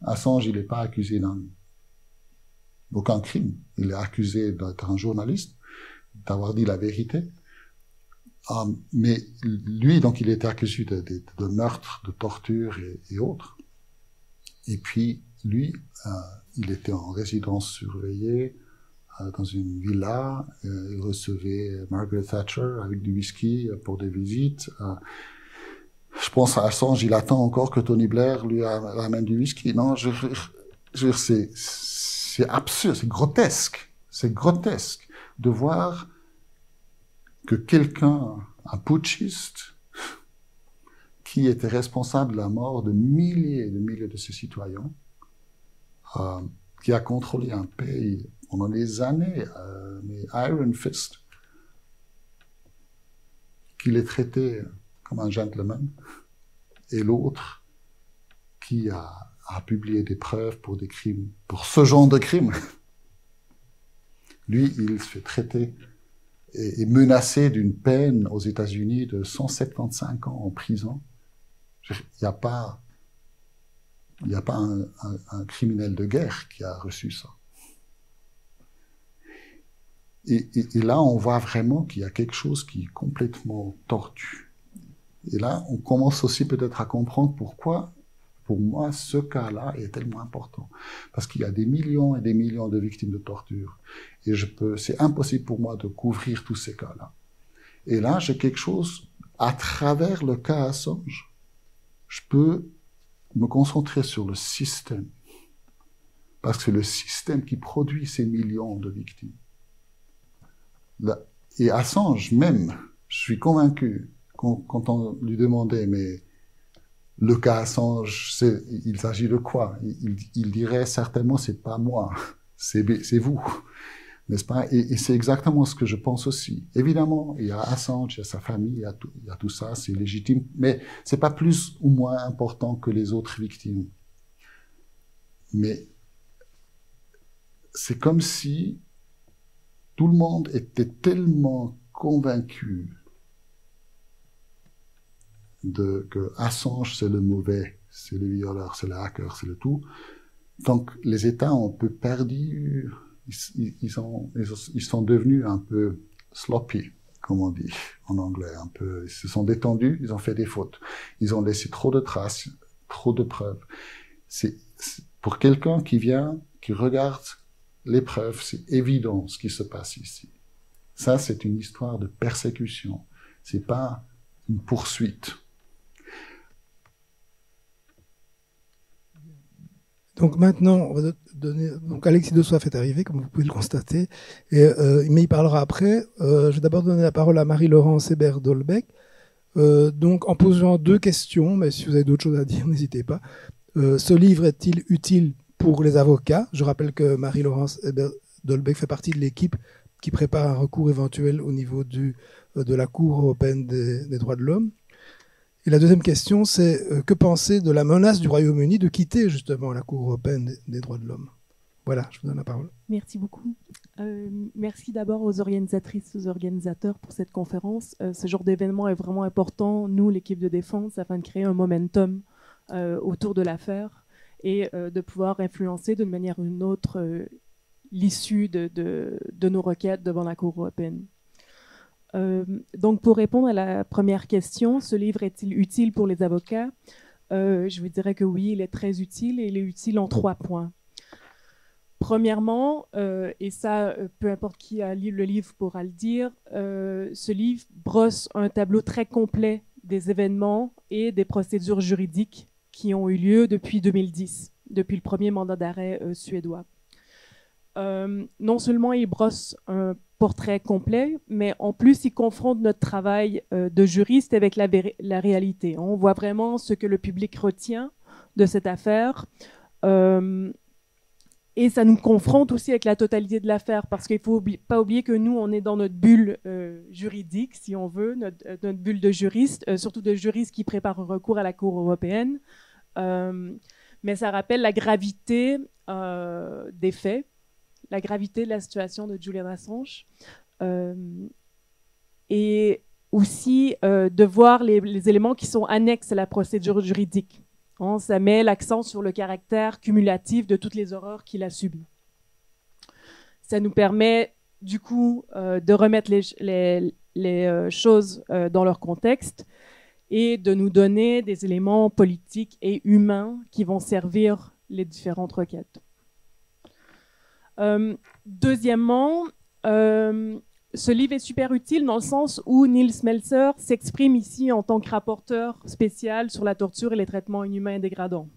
Assange, il n'est pas accusé d'aucun crime. Il est accusé d'être un journaliste, d'avoir dit la vérité. Mais lui, donc, il était accusé de meurtre, de torture et autres. Et puis, lui, il était en résidence surveillée dans une villa. Il recevait Margaret Thatcher avec du whisky pour des visites. Je pense à Assange, il attend encore que Tony Blair lui ramène du whisky. Non, c'est absurde, c'est grotesque. C'est grotesque de voir que quelqu'un, un putschiste, qui était responsable de la mort de milliers et de milliers de ses citoyens, qui a contrôlé un pays pendant des années, mais Iron Fist, qu'il est traité comme un gentleman, et l'autre qui a publié des preuves pour des crimes, pour ce genre de crimes. Lui, il se fait traiter et menacé d'une peine aux États-Unis de 175 ans en prison. Il n'y a pas un criminel de guerre qui a reçu ça. Et là, on voit vraiment qu'il y a quelque chose qui est complètement tordu. Et là, on commence aussi peut-être à comprendre pourquoi, pour moi, ce cas-là est tellement important. Parce qu'il y a des millions et des millions de victimes de torture. Et c'est impossible pour moi de couvrir tous ces cas-là. Et là, j'ai quelque chose, à travers le cas Assange, je peux me concentrer sur le système parce que c'est le système qui produit ces millions de victimes. Et Assange même, je suis convaincu, quand on lui demandait, mais le cas Assange, il s'agit de quoi? Il dirait certainement, c'est pas moi, c'est vous, n'est-ce pas? Et c'est exactement ce que je pense aussi. Évidemment, il y a Assange, il y a sa famille, il y a tout ça, c'est légitime, mais c'est pas plus ou moins important que les autres victimes. Mais c'est comme si tout le monde était tellement convaincu que Assange, c'est le mauvais, c'est le violeur, c'est le hacker, c'est le tout. Donc, les États ont un peu perdu, ils sont devenus un peu sloppy, comme on dit en anglais, un peu, ils se sont détendus, ils ont fait des fautes. Ils ont laissé trop de traces, trop de preuves. Pour quelqu'un qui vient, qui regarde les preuves, c'est évident ce qui se passe ici. Ça, c'est une histoire de persécution. C'est pas une poursuite. Donc maintenant, on va donner. Donc Alexis de Soif est arrivé, comme vous pouvez le constater, mais il parlera après. Je vais d'abord donner la parole à Marie-Laurence Hébert-Dolbec. Donc en posant 2 questions, mais si vous avez d'autres choses à dire, n'hésitez pas. Ce livre est-il utile pour les avocats? Je rappelle que Marie-Laurence Hébert-Dolbec fait partie de l'équipe qui prépare un recours éventuel au niveau de la Cour européenne des droits de l'homme. Et la deuxième question, c'est que penser de la menace du Royaume-Uni de quitter justement la Cour européenne des droits de l'homme? Voilà, je vous donne la parole. Merci beaucoup. Merci d'abord aux organisatrices, aux organisateurs pour cette conférence. Ce genre d'événement est vraiment important, nous, l'équipe de défense, afin de créer un momentum autour de l'affaire et de pouvoir influencer d'une manière ou d'une autre l'issue de nos requêtes devant la Cour européenne. Donc, pour répondre à la première question, ce livre est-il utile pour les avocats? Je vous dirais que oui, il est très utile et il est utile en 3 points. Premièrement, et ça, peu importe qui a lu le livre pourra le dire, ce livre brosse un tableau très complet des événements et des procédures juridiques qui ont eu lieu depuis 2010, depuis le premier mandat d'arrêt suédois. Non seulement il brosse un portrait complet, mais en plus il confronte notre travail de juriste avec la réalité. On voit vraiment ce que le public retient de cette affaire et ça nous confronte aussi avec la totalité de l'affaire parce qu'il ne faut pas oublier que nous, on est dans notre bulle juridique, si on veut, notre bulle de juriste, surtout de juristes qui préparent un recours à la Cour européenne. Mais ça rappelle la gravité des faits, la gravité de la situation de Julian Assange et aussi de voir les éléments qui sont annexes à la procédure juridique. Ça met l'accent sur le caractère cumulatif de toutes les horreurs qu'il a subies. Ça nous permet du coup de remettre les choses dans leur contexte et de nous donner des éléments politiques et humains qui vont servir les différentes requêtes. Deuxièmement, ce livre est super utile dans le sens où Nils Melzer s'exprime ici en tant que rapporteur spécial sur la torture et les traitements inhumains et dégradants.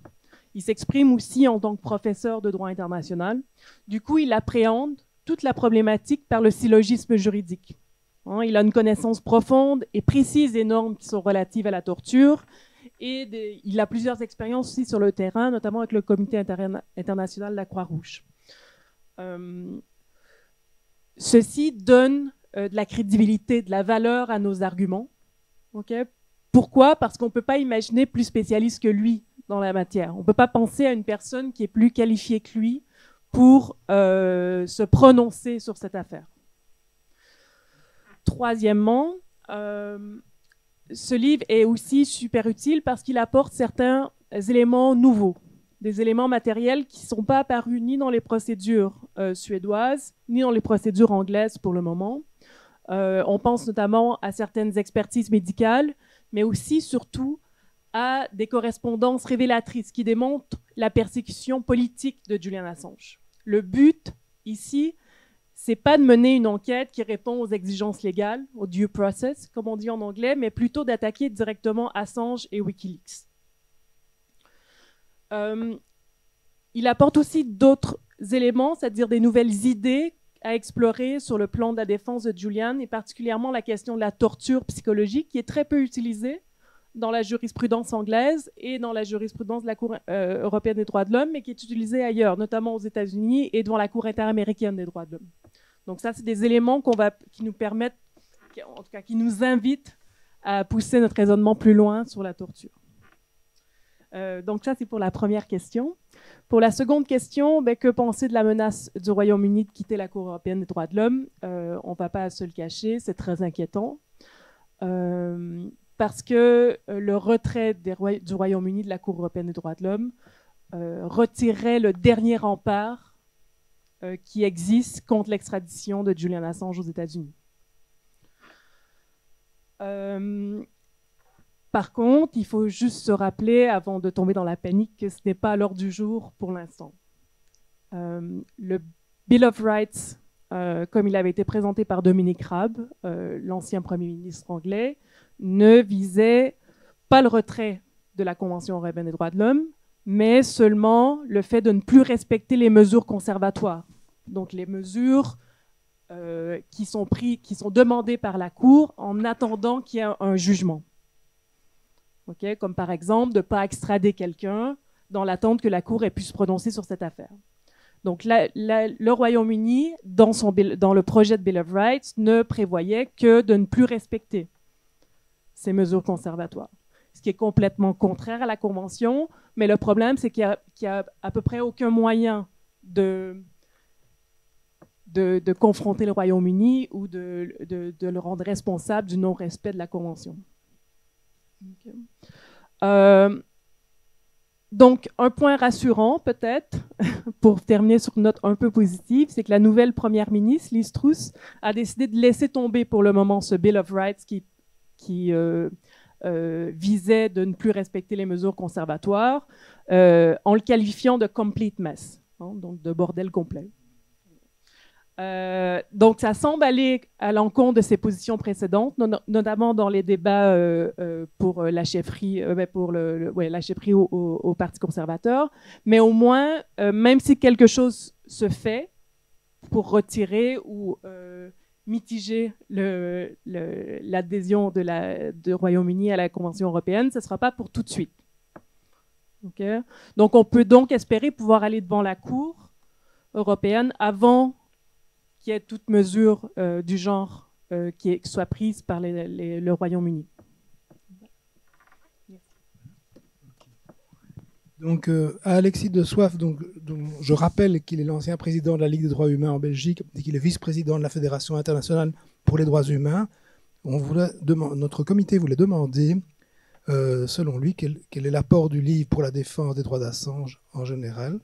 Il s'exprime aussi en tant que professeur de droit international. Du coup, il appréhende toute la problématique par le syllogisme juridique. Il a une connaissance profonde et précise des normes qui sont relatives à la torture et il a plusieurs expériences aussi sur le terrain, notamment avec le Comité international de la Croix-Rouge. Ceci donne de la crédibilité, de la valeur à nos arguments. Okay? Pourquoi? Parce qu'on ne peut pas imaginer plus spécialiste que lui dans la matière. On ne peut pas penser à une personne qui est plus qualifiée que lui pour se prononcer sur cette affaire. Troisièmement, ce livre est aussi super utile parce qu'il apporte certains éléments nouveaux, des éléments matériels qui ne sont pas apparus ni dans les procédures suédoises, ni dans les procédures anglaises pour le moment. On pense notamment à certaines expertises médicales, mais aussi, surtout, à des correspondances révélatrices qui démontrent la persécution politique de Julian Assange. Le but, ici, c'est pas de mener une enquête qui répond aux exigences légales, au due process, comme on dit en anglais, mais plutôt d'attaquer directement Assange et Wikileaks. Il Il apporte aussi d'autres éléments, c'est-à-dire des nouvelles idées à explorer sur le plan de la défense de Julian, et particulièrement la question de la torture psychologique, qui est très peu utilisée dans la jurisprudence anglaise et dans la jurisprudence de la Cour européenne des droits de l'homme, mais qui est utilisée ailleurs, notamment aux États-Unis et devant la Cour interaméricaine des droits de l'homme. Donc ça, c'est des éléments qui nous permettent, en tout cas qui nous invitent à pousser notre raisonnement plus loin sur la torture. Donc ça, c'est pour la première question. Pour la seconde question, que penser de la menace du Royaume-Uni de quitter la Cour européenne des droits de l'homme? On ne va pas se le cacher, c'est très inquiétant. Parce que le retrait du Royaume-Uni de la Cour européenne des droits de l'homme retirerait le dernier rempart qui existe contre l'extradition de Julian Assange aux États-Unis. Par contre, il faut juste se rappeler, avant de tomber dans la panique, que ce n'est pas à l'ordre du jour pour l'instant. Le Bill of Rights, comme il avait été présenté par Dominic Raab, l'ancien Premier ministre anglais, ne visait pas le retrait de la Convention européenne des droits de l'homme, mais seulement le fait de ne plus respecter les mesures conservatoires. Donc les mesures qui sont demandées par la Cour en attendant qu'il y ait un jugement. Okay, comme par exemple de ne pas extrader quelqu'un dans l'attente que la Cour ait pu se prononcer sur cette affaire. Donc le Royaume-Uni, dans le projet de Bill of Rights, ne prévoyait que de ne plus respecter ces mesures conservatoires, ce qui est complètement contraire à la Convention, mais le problème, c'est qu'il n'y a à peu près aucun moyen de confronter le Royaume-Uni ou de le rendre responsable du non-respect de la Convention. Okay. Donc, un point rassurant, peut-être, pour terminer sur une note un peu positive, c'est que la nouvelle première ministre, Liz Truss, a décidé de laisser tomber pour le moment ce Bill of Rights qui visait de ne plus respecter les mesures conservatoires, en le qualifiant de complete mess, hein, donc de bordel complet. Donc, ça semble aller à l'encontre de ses positions précédentes, notamment dans les débats pour la chefferie, la chefferie au Parti conservateur. Mais au moins, même si quelque chose se fait pour retirer ou mitiger l'adhésion du Royaume-Uni à la Convention européenne, ce ne sera pas pour tout de suite. Okay? Donc, on peut donc espérer pouvoir aller devant la Cour européenne avant qu'il y ait toute mesure du genre qui soit prise par le Royaume-Uni. Donc, à Alexis de Soif, donc, je rappelle qu'il est l'ancien président de la Ligue des droits humains en Belgique et qu'il est vice-président de la Fédération internationale pour les droits humains. Notre comité voulait demander, selon lui, quel est l'apport du livre pour la défense des droits d'Assange en général,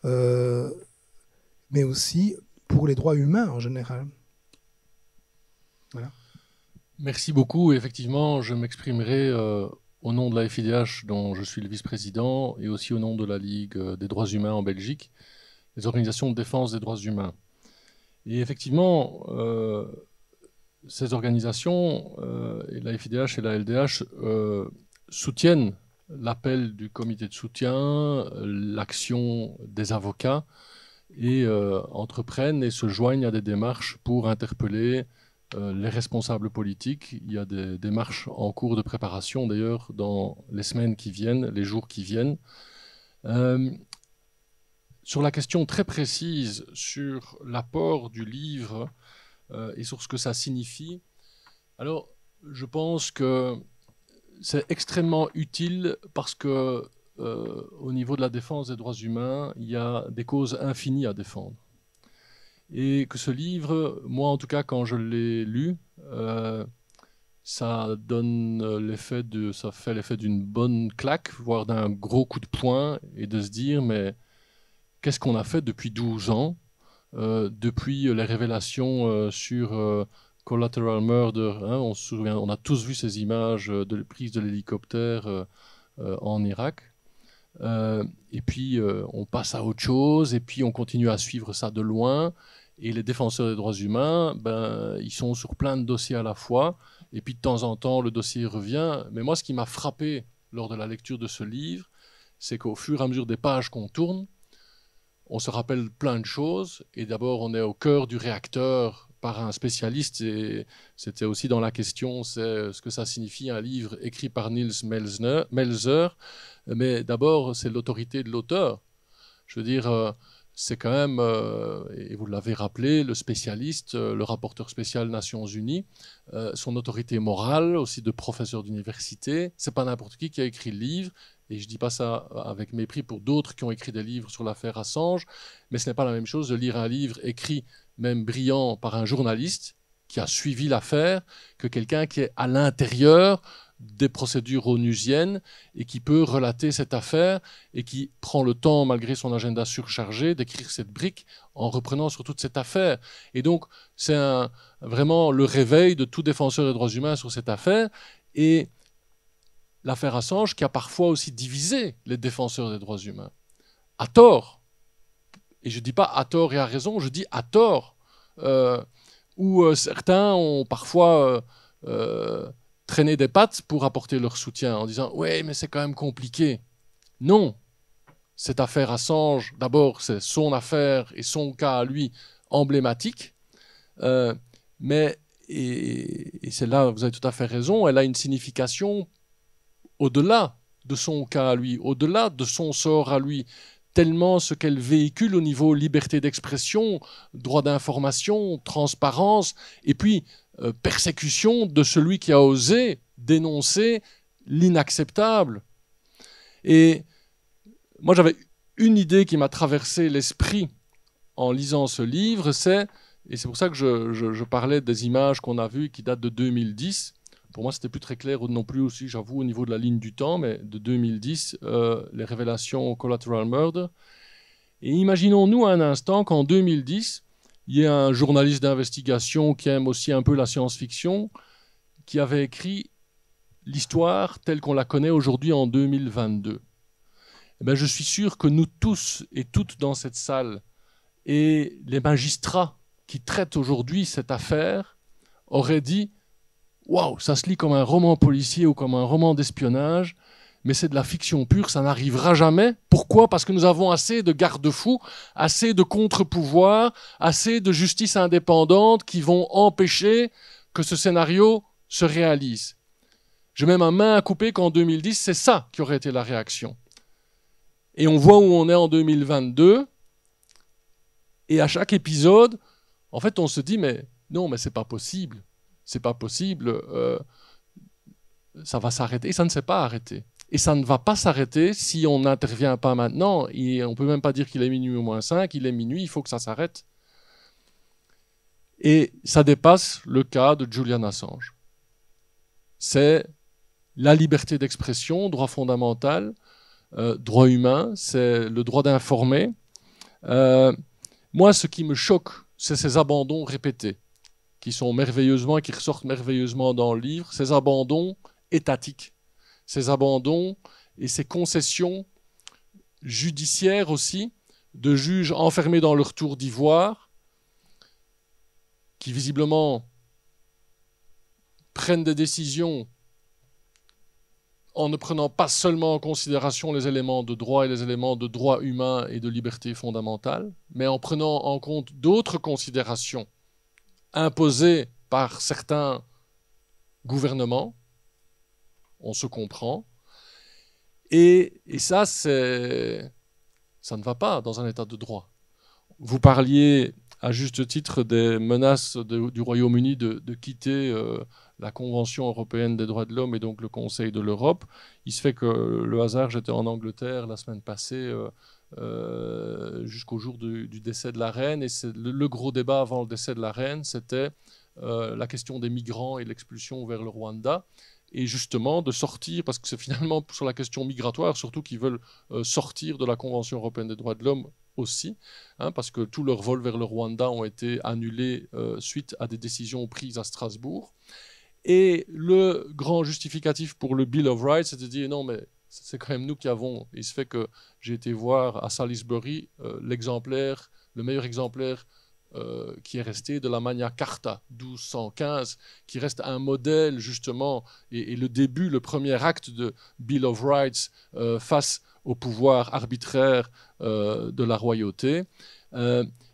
mais aussi pour les droits humains en général. Voilà. Merci beaucoup. Effectivement, je m'exprimerai au nom de la FIDH, dont je suis le vice-président, et aussi au nom de la Ligue des droits humains en Belgique, les organisations de défense des droits humains. Et effectivement, ces organisations, et la FIDH et la LDH, soutiennent l'appel du comité de soutien, l'action des avocats, et entreprennent et se joignent à des démarches pour interpeller les responsables politiques. Il y a des démarches en cours de préparation, d'ailleurs, dans les semaines qui viennent, les jours qui viennent. Sur la question très précise sur l'apport du livre et sur ce que ça signifie, alors je pense que c'est extrêmement utile parce que au niveau de la défense des droits humains, il y a des causes infinies à défendre. Et que ce livre, moi en tout cas quand je l'ai lu, ça fait l'effet d'une bonne claque, voire d'un gros coup de poing, et de se dire mais qu'est-ce qu'on a fait depuis 12 ans, depuis les révélations sur Collateral Murder, hein, on se souvient, on a tous vu ces images de prise de l'hélicoptère en Irak. Et puis on passe à autre chose, et puis on continue à suivre ça de loin, et les défenseurs des droits humains, ils sont sur plein de dossiers à la fois, et puis de temps en temps le dossier revient. Mais moi ce qui m'a frappé lors de la lecture de ce livre, c'est qu'au fur et à mesure des pages qu'on tourne, on se rappelle plein de choses. Et d'abord, on est au cœur du réacteur par un spécialiste. Et c'était aussi dans la question, c'est ce que ça signifie un livre écrit par Niels Melzer. Mais d'abord, c'est l'autorité de l'auteur. Je veux dire, c'est quand même, et vous l'avez rappelé, le spécialiste, le rapporteur spécial Nations Unies, son autorité morale, aussi de professeur d'université. C'est pas n'importe qui a écrit le livre. Et je ne dis pas ça avec mépris pour d'autres qui ont écrit des livres sur l'affaire Assange, mais ce n'est pas la même chose de lire un livre écrit, même brillant, par un journaliste qui a suivi l'affaire, que quelqu'un qui est à l'intérieur des procédures onusiennes et qui peut relater cette affaire et qui prend le temps, malgré son agenda surchargé, d'écrire cette brique en reprenant sur toute cette affaire. Et donc, c'est vraiment le réveil de tout défenseur des droits humains sur cette affaire. Et l'affaire Assange qui a parfois aussi divisé les défenseurs des droits humains. À tort. Et je ne dis pas à tort et à raison, je dis à tort. Où certains ont parfois traîné des pattes pour apporter leur soutien en disant « Ouais, mais c'est quand même compliqué ». Non. Cette affaire Assange, d'abord, c'est son affaire et son cas à lui emblématique. Mais, et c'est là, vous avez tout à fait raison, elle a une signification au-delà de son cas à lui, au-delà de son sort à lui, tellement ce qu'elle véhicule au niveau liberté d'expression, droit d'information, transparence, et puis persécution de celui qui a osé dénoncer l'inacceptable. Et moi, j'avais une idée qui m'a traversé l'esprit en lisant ce livre, et c'est pour ça que je parlais des images qu'on a vues qui datent de 2010. Pour moi, c'était plus très clair non plus aussi, j'avoue, au niveau de la ligne du temps, mais de 2010, les révélations Collateral Murder. Et imaginons-nous un instant qu'en 2010, il y ait un journaliste d'investigation qui aime aussi un peu la science-fiction, qui avait écrit l'histoire telle qu'on la connaît aujourd'hui en 2022. Eh bien, je suis sûr que nous tous et toutes dans cette salle, et les magistrats qui traitent aujourd'hui cette affaire, auraient dit « Waouh, ça se lit comme un roman policier ou comme un roman d'espionnage, mais c'est de la fiction pure, ça n'arrivera jamais. » Pourquoi ? Parce que nous avons assez de garde-fous, assez de contre-pouvoirs, assez de justice indépendante qui vont empêcher que ce scénario se réalise. Je mets ma main à couper qu'en 2010, c'est ça qui aurait été la réaction. Et on voit où on est en 2022, et à chaque épisode, en fait, on se dit « mais non, mais c'est pas possible. C'est pas possible, ça va s'arrêter. » Et ça ne s'est pas arrêté. Et ça ne va pas s'arrêter si on n'intervient pas maintenant. Et on ne peut même pas dire qu'il est minuit au moins 5, il est minuit, il faut que ça s'arrête. Et ça dépasse le cas de Julian Assange. C'est la liberté d'expression, droit fondamental, droit humain, c'est le droit d'informer. Moi, ce qui me choque, c'est ces abandons répétés, qui sont merveilleusement, qui ressortent merveilleusement dans le livre, ces abandons étatiques, ces abandons et ces concessions judiciaires aussi, de juges enfermés dans leur tour d'ivoire, qui visiblement prennent des décisions en ne prenant pas seulement en considération les éléments de droit et les éléments de droit humain et de liberté fondamentale, mais en prenant en compte d'autres considérations imposées par certains gouvernements, on se comprend, et ça ne va pas dans un état de droit. Vous parliez à juste titre des menaces du Royaume-Uni de quitter la Convention européenne des droits de l'homme et donc le Conseil de l'Europe. Il se fait que le hasard, j'étais en Angleterre la semaine passée jusqu'au jour du décès de la reine, et le gros débat avant le décès de la reine, c'était la question des migrants et l'expulsion vers le Rwanda, et justement de sortir, parce que c'est finalement sur la question migratoire surtout qu'ils veulent sortir de la Convention européenne des droits de l'homme aussi, parce que tous leurs vols vers le Rwanda ont été annulés suite à des décisions prises à Strasbourg. Et le grand justificatif pour le Bill of Rights, c'est de dire non, mais c'est quand même nous qui avons. Il se fait que j'ai été voir à Salisbury le meilleur exemplaire qui est resté de la Magna Carta 1215, qui reste un modèle justement, et le début, le premier acte de Bill of Rights face au pouvoir arbitraire de la royauté.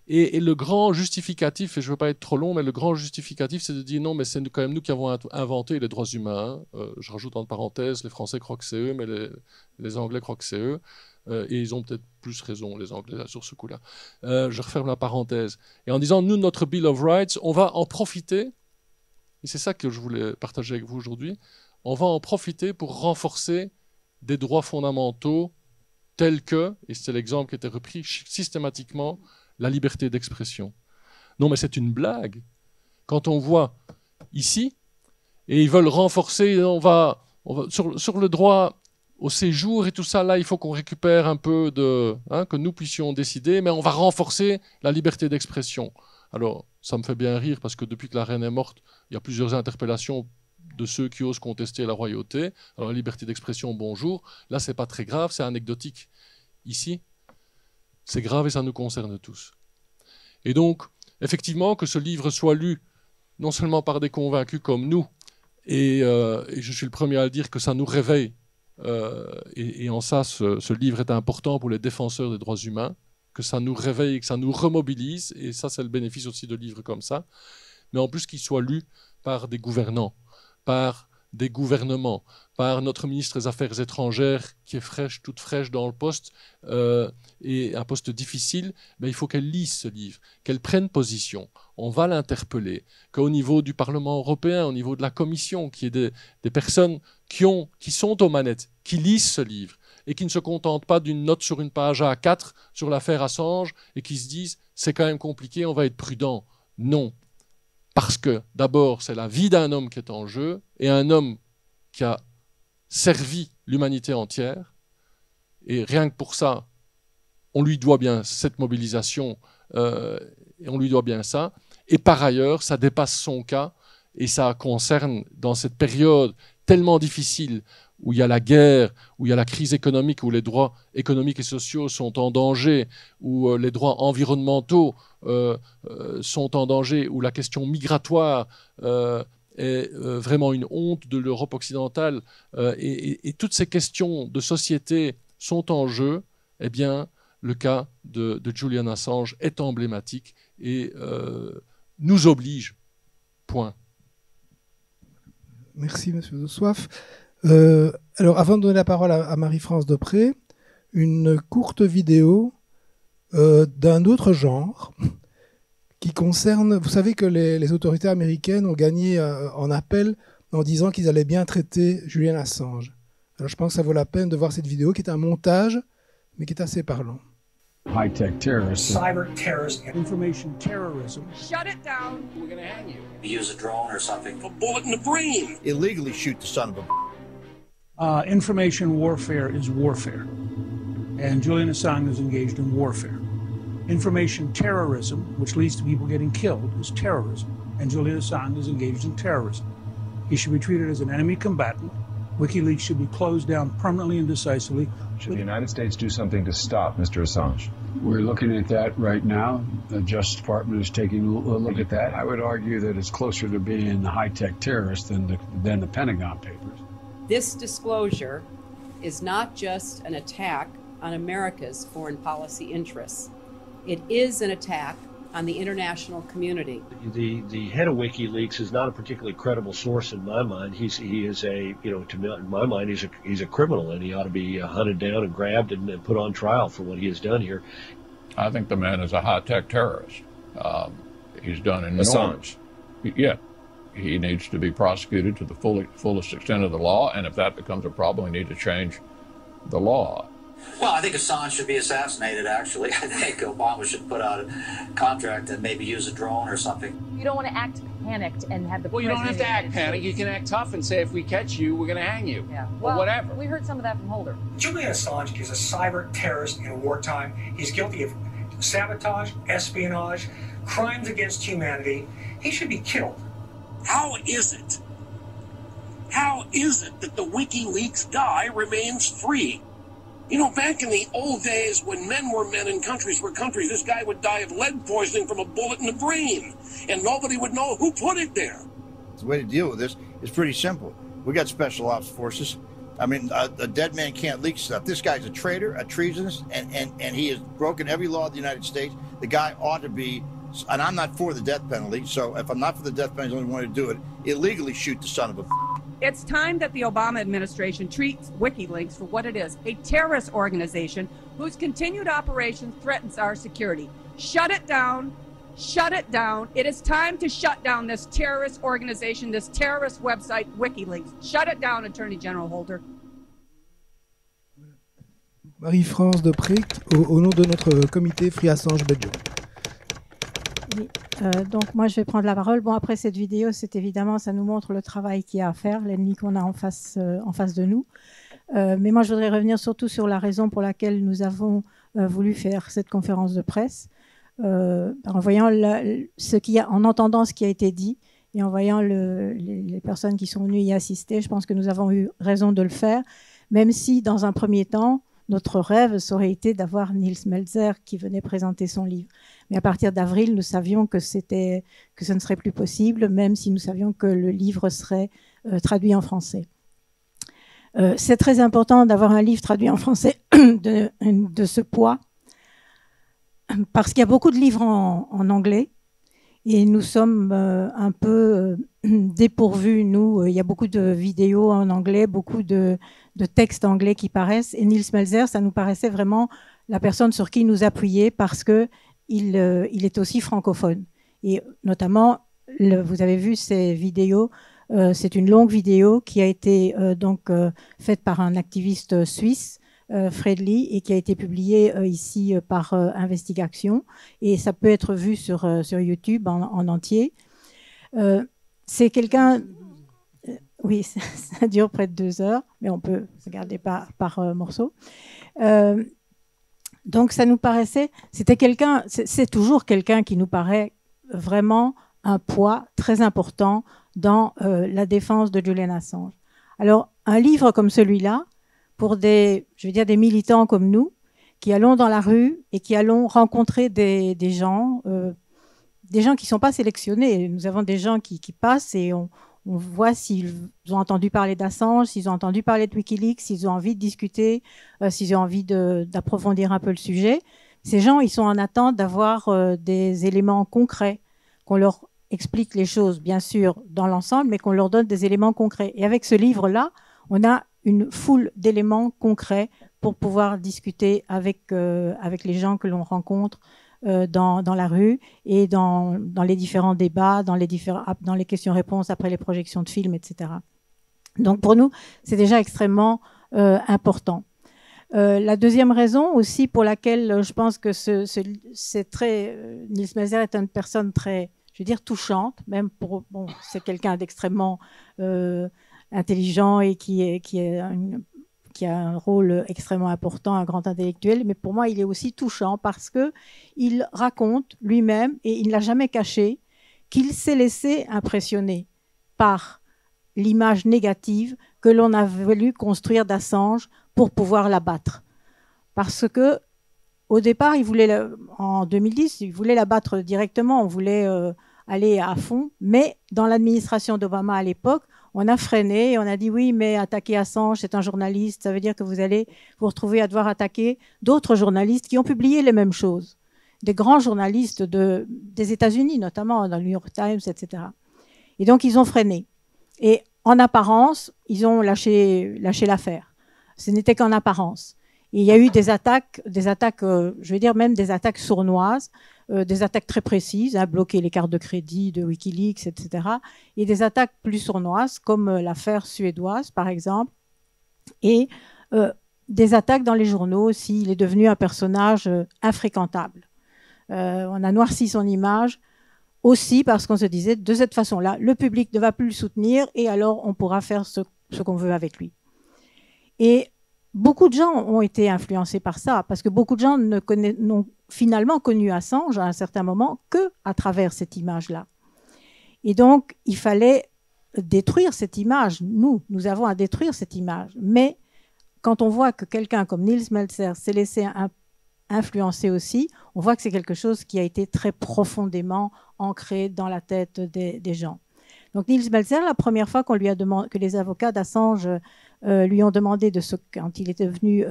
Et le grand justificatif, et je ne veux pas être trop long, mais le grand justificatif, c'est de dire non, mais c'est quand même nous qui avons inventé les droits humains. Je rajoute entre parenthèses, les Français croient que c'est eux, mais les Anglais croient que c'est eux. Et ils ont peut-être plus raison, les Anglais, là, sur ce coup-là. Je referme la parenthèse. Et en disant, nous, notre Bill of Rights, on va en profiter, et c'est ça que je voulais partager avec vous aujourd'hui, on va en profiter pour renforcer des droits fondamentaux tels que, et c'est l'exemple qui était repris systématiquement, la liberté d'expression. Non, mais c'est une blague. Quand on voit ici, et ils veulent renforcer, on va sur le droit au séjour et tout ça, là, il faut qu'on récupère un peu que nous puissions décider, mais on va renforcer la liberté d'expression. Alors, ça me fait bien rire parce que depuis que la reine est morte, il y a plusieurs interpellations de ceux qui osent contester la royauté. Alors, la liberté d'expression, bonjour. Là, c'est pas très grave, c'est anecdotique. Ici, c'est grave et ça nous concerne tous. Et donc, effectivement, que ce livre soit lu non seulement par des convaincus comme nous, et je suis le premier à le dire que ça nous réveille, et en ça, ce livre est important pour les défenseurs des droits humains, que ça nous réveille, que ça nous remobilise, et ça, c'est le bénéfice aussi de livres comme ça, mais en plus qu'il soit lu par des gouvernants, par des gouvernements, par notre ministre des Affaires étrangères qui est toute fraîche dans le poste, et un poste difficile, mais il faut qu'elle lise ce livre, qu'elle prenne position. On va l'interpeller, qu'au niveau du Parlement européen, au niveau de la Commission, qu'il y ait des personnes qui sont aux manettes, qui lisent ce livre, et qui ne se contentent pas d'une note sur une page A4 sur l'affaire Assange, et qui se disent « c'est quand même compliqué, on va être prudent ». Non. Parce que, d'abord, c'est la vie d'un homme qui est en jeu, et un homme qui a servi l'humanité entière. Et rien que pour ça, on lui doit bien cette mobilisation, et on lui doit bien ça. Et par ailleurs, ça dépasse son cas, et ça concerne, dans cette période tellement difficile, où il y a la guerre, où il y a la crise économique, où les droits économiques et sociaux sont en danger, où les droits environnementaux sont en danger, où la question migratoire est vraiment une honte de l'Europe occidentale, et toutes ces questions de société sont en jeu, eh bien, le cas de Julian Assange est emblématique et nous oblige. Point. Merci, Monsieur de Soif. Alors, avant de donner la parole à Marie-France Depré, une courte vidéo d'un autre genre qui concerne... Vous savez que les autorités américaines ont gagné en appel en disant qu'ils allaient bien traiter Julian Assange. Alors, je pense que ça vaut la peine de voir cette vidéo qui est un montage, mais qui est assez parlant. High-tech terrorists. Cyber terrorism. Information terrorism. Shut it down. We're going to hang you. Use a drone or something. A bullet in the brain. Illegally shoot the son of a... Information warfare is warfare. And Julian Assange is engaged in warfare. Information terrorism, which leads to people getting killed, is terrorism. And Julian Assange is engaged in terrorism. He should be treated as an enemy combatant. WikiLeaks should be closed down permanently and decisively. Should the United States do something to stop Mr. Assange? We're looking at that right now. The Justice Department is taking a look at that. I would argue that it's closer to being high-tech terrorists than the Pentagon Papers. This disclosure is not just an attack on America's foreign policy interests. It is an attack on the international community. The head of WikiLeaks is not a particularly credible source in my mind. He is a, in my mind, he's a criminal, and he ought to be hunted down and grabbed and put on trial for what he has done here. I think the man is a high-tech terrorist. He's done enormous. Assange. Yeah. He needs to be prosecuted to the fullest extent of the law, and if that becomes a problem, we need to change the law. Well, I think Assange should be assassinated, actually. I think Obama should put out a contract and maybe use a drone or something. You don't want to act panicked and have the Well, you don't have to act panicked. You can act tough and say, if we catch you, we're going to hang you. Yeah. Or whatever. We heard some of that from Holder. Julian Assange is a cyber terrorist in wartime. He's guilty of sabotage, espionage, crimes against humanity. He should be killed. How is it that the WikiLeaks guy remains free? You know, back in the old days when men were men and countries were countries, this guy would die of lead poisoning from a bullet in the brain, and nobody would know who put it there. The way to deal with this is pretty simple. We got special ops forces. I mean, a dead man can't leak stuff. This guy's a traitor, a treasonous, and he has broken every law of the United States. The guy ought to be, and I'm not for the death penalty, so if I'm not for the death penalty, I only want to do it, illegally shoot the son of a... It's time that the Obama administration treats WikiLeaks for what it is, a terrorist organization whose continued operation threatens our security. Shut it down. Shut it down. It is time to shut down this terrorist organization, this terrorist website, WikiLeaks. Shut it down, Attorney General Holder. Marie-France de Prick, au nom de notre comité Free Assange Belgium. Oui, donc moi je vais prendre la parole. Bon, après cette vidéo, c'est évidemment, ça nous montre le travail qu'il y a à faire, l'ennemi qu'on a en face de nous. Mais moi je voudrais revenir surtout sur la raison pour laquelle nous avons voulu faire cette conférence de presse. En voyant en entendant ce qui a été dit et en voyant les personnes qui sont venues y assister, je pense que nous avons eu raison de le faire, même si dans un premier temps, notre rêve, ça aurait été d'avoir Nils Melzer qui venait présenter son livre. Mais à partir d'avril, nous savions que ce ne serait plus possible, même si nous savions que le livre serait traduit en français. C'est très important d'avoir un livre traduit en français de ce poids, parce qu'il y a beaucoup de livres en anglais et nous sommes un peu dépourvus, nous. Il y a beaucoup de vidéos en anglais, beaucoup de textes anglais qui paraissent. Et Nils Melzer, ça nous paraissait vraiment la personne sur qui nous appuyer parce qu'il est aussi francophone. Et notamment, vous avez vu ces vidéos, c'est une longue vidéo qui a été faite par un activiste suisse, Fredly, et qui a été publié ici par Investigation, et ça peut être vu sur YouTube en entier. C'est quelqu'un... Oui, ça dure près de 2 heures, mais on peut regarder par morceau. Donc ça nous paraissait... C'est toujours quelqu'un qui nous paraît vraiment un poids très important dans la défense de Julian Assange. Alors, un livre comme celui-là, pour des militants comme nous, qui allons dans la rue et qui allons rencontrer des gens qui ne sont pas sélectionnés. Nous avons des gens qui passent et on voit s'ils ont entendu parler d'Assange, s'ils ont entendu parler de Wikileaks, s'ils ont envie de discuter, s'ils ont envie d'approfondir un peu le sujet. Ces gens, ils sont en attente d'avoir des éléments concrets, qu'on leur explique les choses, bien sûr, dans l'ensemble, mais qu'on leur donne des éléments concrets. Et avec ce livre-là, on a une foule d'éléments concrets pour pouvoir discuter avec les gens que l'on rencontre dans la rue et dans les différents débats, dans les questions-réponses après les projections de films, etc. Donc pour nous, c'est déjà extrêmement important. La deuxième raison aussi pour laquelle je pense que Nils Melzer est une personne très, je veux dire, touchante, même c'est quelqu'un d'extrêmement intelligent et qui a un rôle extrêmement important, un grand intellectuel, mais pour moi, il est aussi touchant parce qu'il raconte lui-même, et il ne l'a jamais caché, qu'il s'est laissé impressionner par l'image négative que l'on a voulu construire d'Assange pour pouvoir l'abattre. Parce que au départ, en 2010, il voulait l'abattre directement, on voulait aller à fond, mais dans l'administration d'Obama à l'époque, on a freiné et on a dit oui, mais attaquer Assange, c'est un journaliste, ça veut dire que vous allez vous retrouver à devoir attaquer d'autres journalistes qui ont publié les mêmes choses. Des grands journalistes des États-Unis, notamment dans le New York Times, etc. Et donc, ils ont freiné. Et en apparence, ils ont lâché l'affaire. Ce n'était qu'en apparence. Et il y a eu des attaques, je veux dire même des attaques sournoises, des attaques très précises, bloquer les cartes de crédit de Wikileaks, etc. Et des attaques plus sournoises, comme l'affaire suédoise, par exemple. Et des attaques dans les journaux aussi. Il est devenu un personnage infréquentable. On a noirci son image aussi parce qu'on se disait, de cette façon-là, le public ne va plus le soutenir et alors on pourra faire ce qu'on veut avec lui. Et beaucoup de gens ont été influencés par ça, parce que beaucoup de gens n'ont finalement connu Assange à un certain moment qu'à travers cette image-là. Et donc, il fallait détruire cette image. Nous avons à détruire cette image. Mais quand on voit que quelqu'un comme Nils Melzer s'est laissé influencer aussi, on voit que c'est quelque chose qui a été très profondément ancré dans la tête des gens. Donc Nils Melzer, la première fois qu'on lui a demandé, que les avocats d'Assange lui ont demandé, quand il était devenu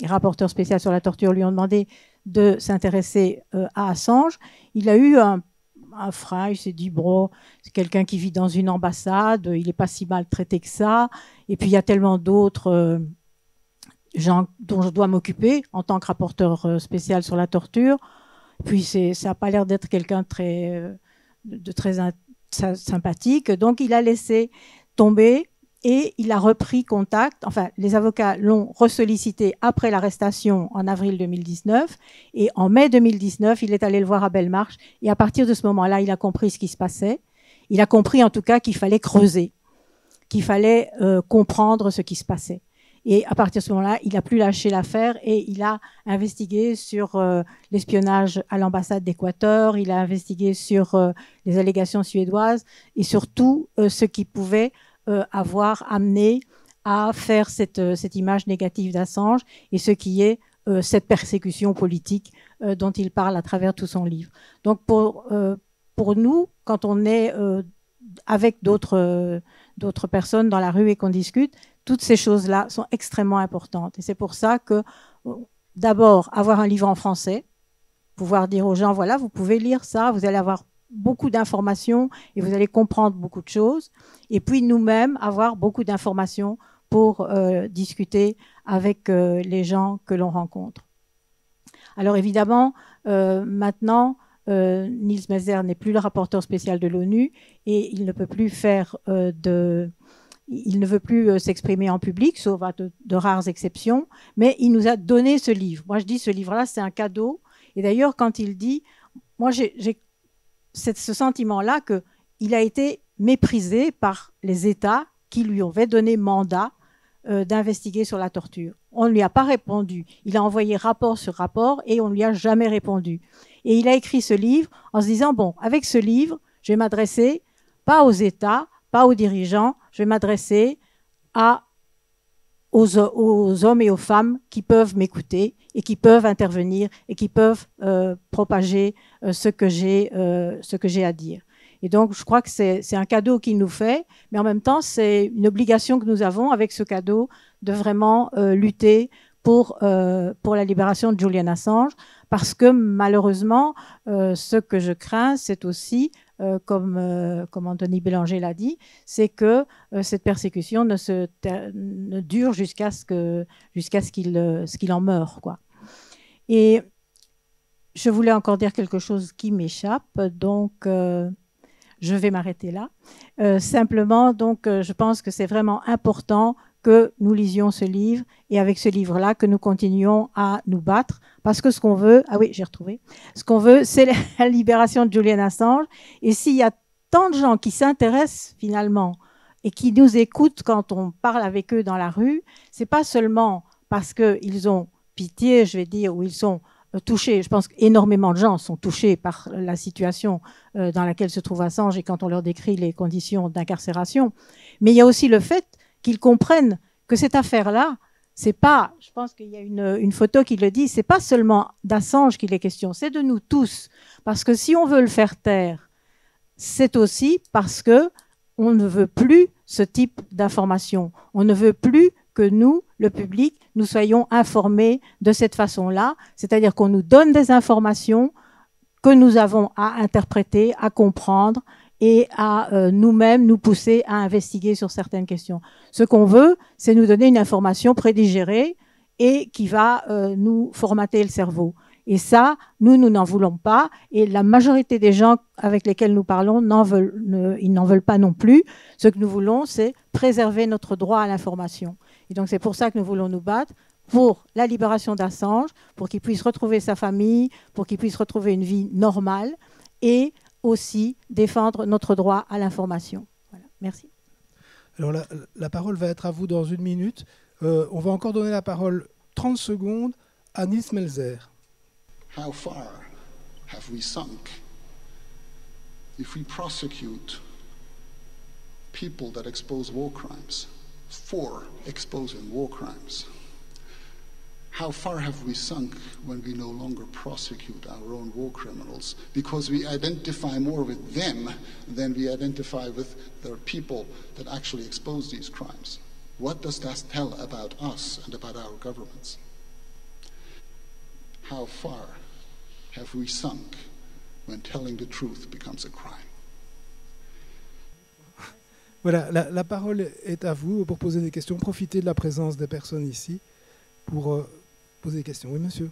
rapporteur spécial sur la torture, lui ont demandé de s'intéresser à Assange. Il a eu un frein, il s'est dit, bon, c'est quelqu'un qui vit dans une ambassade, il n'est pas si mal traité que ça, et puis il y a tellement d'autres gens dont je dois m'occuper en tant que rapporteur spécial sur la torture. Puis ça n'a pas l'air d'être quelqu'un de très sympathique, donc il a laissé tomber et il a repris contact. Enfin, les avocats l'ont ressollicité après l'arrestation en avril 2019, et en mai 2019, il est allé le voir à Belmarsh, et à partir de ce moment-là, il a compris ce qui se passait. Il a compris en tout cas qu'il fallait creuser, qu'il fallait comprendre ce qui se passait. Et à partir de ce moment-là, il n'a plus lâché l'affaire et il a investigué sur l'espionnage à l'ambassade d'Équateur, il a investigué sur les allégations suédoises et surtout ce qui pouvait avoir amené à faire cette image négative d'Assange et ce qui est cette persécution politique dont il parle à travers tout son livre. Donc pour nous, quand on est avec d'autres personnes dans la rue et qu'on discute, toutes ces choses-là sont extrêmement importantes. Et c'est pour ça que, d'abord, avoir un livre en français, pouvoir dire aux gens, voilà, vous pouvez lire ça, vous allez avoir beaucoup d'informations et vous allez comprendre beaucoup de choses. Et puis nous-mêmes, avoir beaucoup d'informations pour discuter avec les gens que l'on rencontre. Alors évidemment, maintenant, Nils Melzer n'est plus le rapporteur spécial de l'ONU et il ne peut plus faire il ne veut plus s'exprimer en public, sauf à de rares exceptions, mais il nous a donné ce livre. Moi, je dis, ce livre-là, c'est un cadeau. Et d'ailleurs, quand il dit, moi, j'ai ce sentiment-là qu'il a été méprisé par les États qui lui avaient donné mandat d'investiguer sur la torture. On ne lui a pas répondu. Il a envoyé rapport sur rapport et on ne lui a jamais répondu. Et il a écrit ce livre en se disant, bon, avec ce livre, je vais m'adresser pas aux États, pas aux dirigeants, je vais m'adresser aux hommes et aux femmes qui peuvent m'écouter et qui peuvent intervenir et qui peuvent propager ce que j'ai à dire. Et donc, je crois que c'est un cadeau qu'il nous fait, mais en même temps, c'est une obligation que nous avons avec ce cadeau de vraiment lutter pour la libération de Julian Assange, parce que malheureusement, ce que je crains, c'est aussi comme Anthony Bélanger l'a dit, c'est que cette persécution ne dure jusqu'à ce qu'il en meure, quoi. Et je voulais encore dire quelque chose qui m'échappe, donc je vais m'arrêter là. Simplement, donc, je pense que c'est vraiment important que nous lisions ce livre et avec ce livre-là, que nous continuions à nous battre parce que ce qu'on veut, ah oui, j'ai retrouvé, ce qu'on veut, c'est la libération de Julian Assange. Et s'il y a tant de gens qui s'intéressent finalement et qui nous écoutent quand on parle avec eux dans la rue, c'est pas seulement parce qu'ils ont pitié, je vais dire, ou ils sont touchés. Je pense qu'énormément de gens sont touchés par la situation dans laquelle se trouve Assange et quand on leur décrit les conditions d'incarcération. Mais il y a aussi le fait qu'ils comprennent que cette affaire-là, c'est pas, je pense qu'il y a une photo qui le dit, c'est pas seulement d'Assange qu'il est question, c'est de nous tous. Parce que si on veut le faire taire, c'est aussi parce que on ne veut plus ce type d'information. On ne veut plus que nous, le public, nous soyons informés de cette façon-là, c'est-à-dire qu'on nous donne des informations que nous avons à interpréter, à comprendre, et à nous-mêmes nous pousser à investiguer sur certaines questions. Ce qu'on veut, c'est nous donner une information prédigérée et qui va nous formater le cerveau. Et ça, nous n'en voulons pas. Et la majorité des gens avec lesquels nous parlons, ils n'en veulent pas non plus. Ce que nous voulons, c'est préserver notre droit à l'information. Et donc, c'est pour ça que nous voulons nous battre pour la libération d'Assange, pour qu'il puisse retrouver sa famille, pour qu'il puisse retrouver une vie normale et aussi défendre notre droit à l'information. Voilà. Merci. Alors la parole va être à vous dans 1 minute. On va encore donner la parole 30 secondes à Nils Melzer. How far have we sunk if we prosecute people that expose war crimes for exposing war crimes? How far have we sunk when we no longer prosecute our own war criminals because we identify more with them than we identify with the people that actually expose these crimes? What does that tell about us and about our governments? How far have we sunk when telling the truth becomes a crime? Voilà, la parole est à vous pour poser des questions. Profitez de la présence des personnes ici pour poser des questions. Oui, monsieur.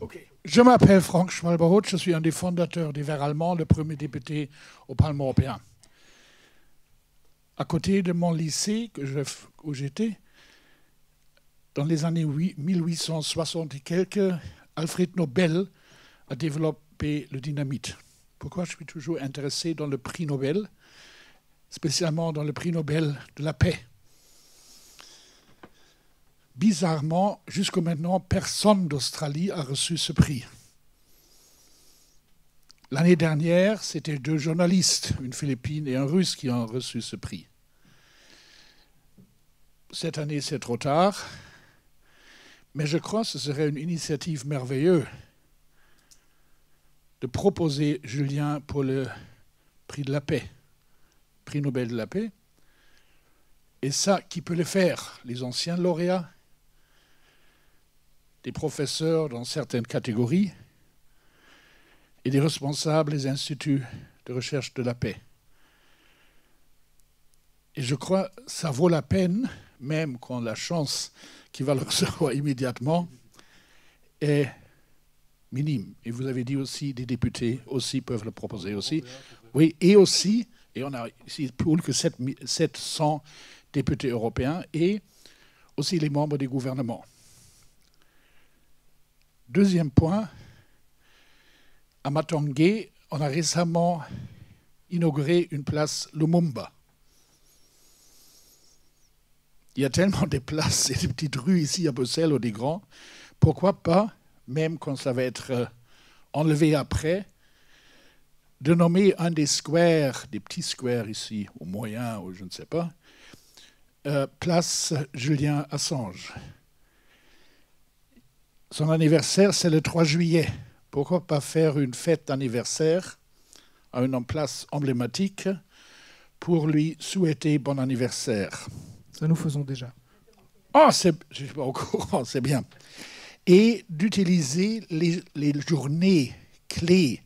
Okay. Je m'appelle Frank Schwalberroth, je suis un des fondateurs des Verts allemands, le premier député au Parlement européen. À côté de mon lycée où j'étais, dans les années 1860 et quelques, Alfred Nobel a développé le dynamite. Pourquoi je suis toujours intéressé dans le prix Nobel, spécialement dans le prix Nobel de la paix? Bizarrement, jusqu'à maintenant, personne d'Australie a reçu ce prix. L'année dernière, c'était 2 journalistes, une Philippine et un Russe, qui ont reçu ce prix. Cette année, c'est trop tard, mais je crois que ce serait une initiative merveilleuse de proposer Julien pour le prix de la paix, prix Nobel de la paix. Et ça, qui peut le faire? Les anciens lauréats, des professeurs dans certaines catégories et des responsables des instituts de recherche de la paix. Et je crois que ça vaut la peine, même quand la chance qu'il va le recevoir immédiatement est minime. Et vous avez dit aussi, des députés aussi peuvent le proposer aussi. Oui, et aussi, et on a ici plus que 700 députés européens et aussi les membres des gouvernements. Deuxième point, à Matongé, on a récemment inauguré une place Lumumba. Il y a tellement de places et de petites rues ici à Bruxelles ou des grands. Pourquoi pas, même quand ça va être enlevé après, de nommer un des squares, des petits squares ici, au moyen, ou je ne sais pas, place Julian Assange. Son anniversaire, c'est le 3 juillet. Pourquoi pas faire une fête d'anniversaire à une place emblématique pour lui souhaiter bon anniversaire? Ça nous faisons déjà. Oh, je ne suis pas au courant, c'est bien. Et d'utiliser les journées clés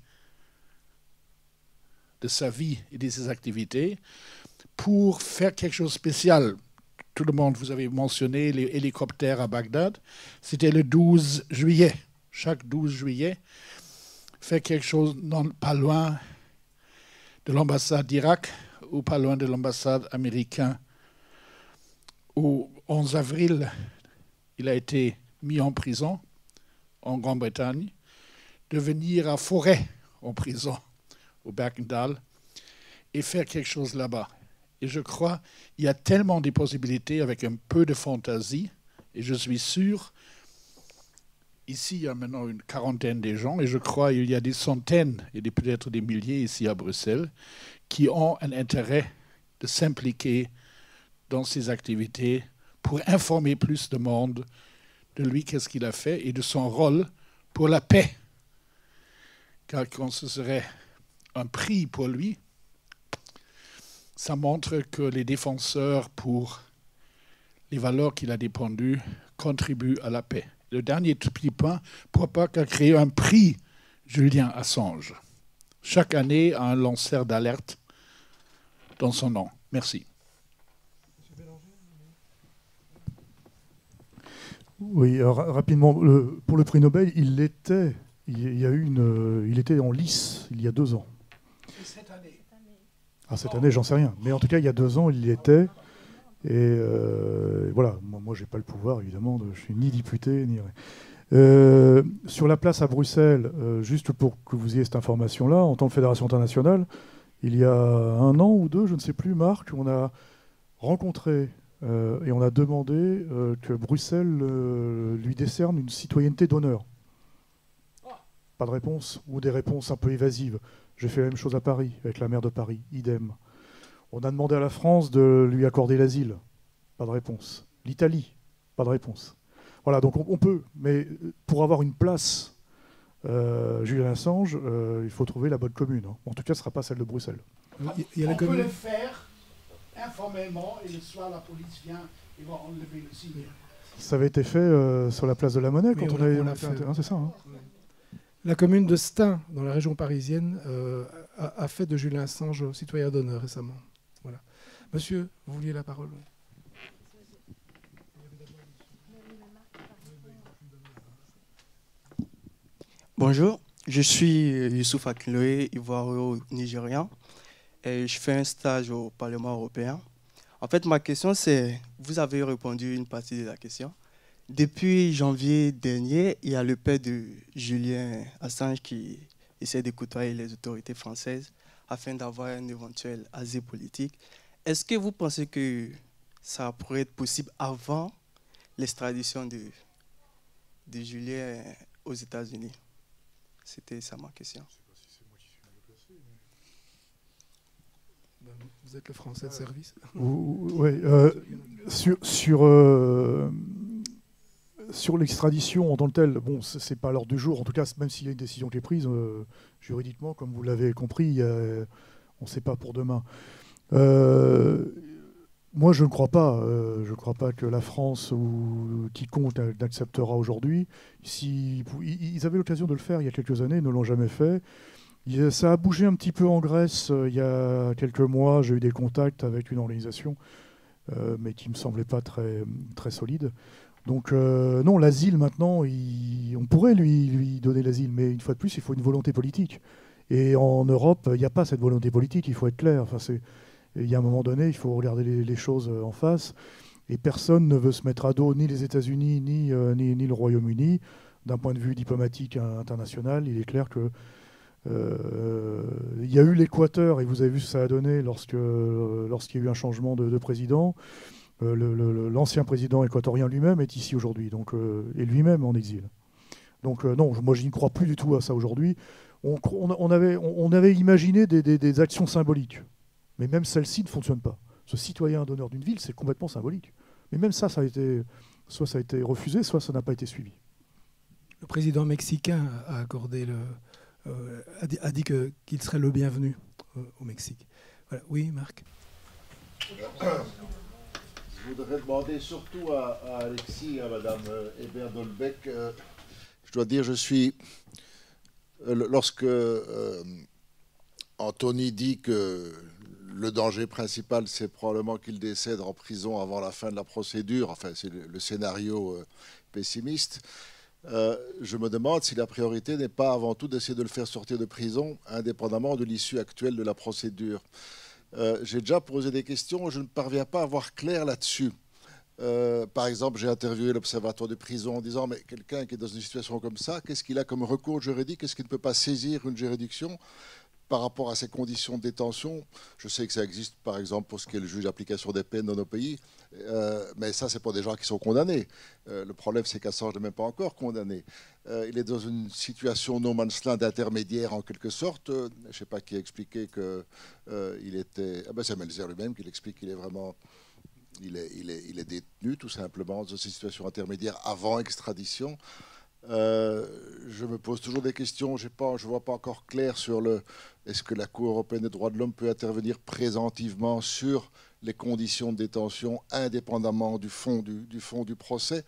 de sa vie et de ses activités pour faire quelque chose de spécial. Tout le monde, vous avez mentionné les hélicoptères à Bagdad. C'était le 12 juillet. Chaque 12 juillet, faire quelque chose pas loin de l'ambassade d'Irak ou pas loin de l'ambassade américaine. Au 11 avril, il a été mis en prison en Grande-Bretagne, de venir à Forêt en prison, au Berkendal, et faire quelque chose là-bas. Et je crois qu'il y a tellement de possibilités avec un peu de fantaisie, et je suis sûr, ici il y a maintenant une quarantaine de gens, et je crois qu'il y a des centaines et peut-être des milliers ici à Bruxelles qui ont un intérêt de s'impliquer dans ces activités pour informer plus de monde de lui, qu'est-ce qu'il a fait, et de son rôle pour la paix. Car quand ce serait un prix pour lui, ça montre que les défenseurs pour les valeurs qu'il a défendues contribuent à la paix. Le dernier petit point, pourquoi pas créer un prix Julian Assange? Chaque année, un lanceur d'alerte dans son nom. Merci. Oui, rapidement, pour le prix Nobel, il était en lice il y a 2 ans. Et cette année? Ah, cette année, j'en sais rien. Mais en tout cas, il y a 2 ans, il y était. Et voilà, moi je n'ai pas le pouvoir, évidemment, je ne suis ni député, ni rien. Sur la place à Bruxelles, juste pour que vous ayez cette information-là, en tant que Fédération internationale, il y a 1 an ou 2, je ne sais plus, Marc, on a rencontré et on a demandé que Bruxelles lui décerne une citoyenneté d'honneur. Pas de réponse, ou des réponses un peu évasives. J'ai fait la même chose à Paris, avec la maire de Paris, idem. On a demandé à la France de lui accorder l'asile. Pas de réponse. L'Italie, pas de réponse. Voilà, donc on peut, mais pour avoir une place, Julian Assange, il faut trouver la bonne commune. En tout cas, ce ne sera pas celle de Bruxelles. Il y a on peut le faire informellement, et le soir, la police vient et va enlever le signe. Ça avait été fait sur la place de la Monnaie quand on avait fait. C'est ça. Hein. La commune de Stein, dans la région parisienne, a fait de Julian Assange citoyen d'honneur récemment. Voilà. Monsieur, vous vouliez la parole? Bonjour, je suis Youssouf Akinloé, ivoiro-nigérien, et je fais un stage au Parlement européen. En fait, ma question, c'est, vous avez répondu une partie de la question. Depuis janvier dernier, il y a le père de Julian Assange qui essaie de côtoyer les autorités françaises afin d'avoir un éventuel asile politique. Est-ce que vous pensez que ça pourrait être possible avant l'extradition de Julian aux États-Unis? C'était ça ma question. Vous êtes le Français de service. Oui, sur l'extradition en tant que telle, bon, c'est pas à l'ordre du jour. En tout cas, même s'il y a une décision qui est prise, juridiquement, comme vous l'avez compris, on ne sait pas pour demain. Moi, je ne crois pas. Je ne crois pas que la France ou quiconque l'acceptera aujourd'hui. Ils avaient l'occasion de le faire il y a quelques années, ils ne l'ont jamais fait. Ça a bougé un petit peu en Grèce il y a quelques mois. J'ai eu des contacts avec une organisation, mais qui ne me semblait pas très, très solide. Donc non, l'asile maintenant, on pourrait lui donner l'asile, mais une fois de plus, il faut une volonté politique. Et en Europe, il n'y a pas cette volonté politique, il faut être clair. Enfin, il y a un moment donné, il faut regarder les choses en face. Et personne ne veut se mettre à dos ni les États-Unis, ni le Royaume-Uni. D'un point de vue diplomatique international, il est clair que il y a eu l'Équateur, et vous avez vu ce que ça a donné lorsqu'il y a eu un changement de président. L'ancien président équatorien lui-même est ici aujourd'hui, et lui-même en exil. Donc non, moi je n'y crois plus du tout à ça aujourd'hui. On avait imaginé des actions symboliques, mais même celle-ci ne fonctionne pas. Ce citoyen d'honneur d'une ville, c'est complètement symbolique. Mais même ça a été refusé, soit ça n'a pas été suivi. Le président mexicain a accordé a dit qu'il serait le bienvenu au Mexique. Voilà. Oui, Marc. Je voudrais demander surtout à Alexis, à Madame Hébert-Dolbeck. Je dois dire, lorsque Anthony dit que le danger principal, c'est probablement qu'il décède en prison avant la fin de la procédure, enfin c'est le scénario pessimiste, je me demande si la priorité n'est pas avant tout d'essayer de le faire sortir de prison, indépendamment de l'issue actuelle de la procédure. J'ai déjà posé des questions, je ne parviens pas à voir clair là-dessus. Par exemple, j'ai interviewé l'Observatoire de prison en disant, mais quelqu'un qui est dans une situation comme ça, qu'est-ce qu'il a comme recours juridique? Est-ce qu'il ne peut pas saisir une juridiction par rapport à ses conditions de détention? Je sais que ça existe, par exemple, pour ce qui est le juge d'application des peines dans nos pays, mais ça, c'est pour des gens qui sont condamnés. Le problème, c'est qu'Assange n'est même pas encore condamné. Il est dans une situation no man's land intermédiaire, en quelque sorte. Je ne sais pas qui a expliqué qu'il était... Ah ben, c'est Melzer lui-même qui l'explique qu'il est vraiment... Il est détenu, tout simplement, dans une situation intermédiaire avant extradition. Je me pose toujours des questions. Je ne vois pas encore clair sur est-ce que la Cour européenne des droits de l'homme peut intervenir présentivement sur les conditions de détention, indépendamment du fond du procès.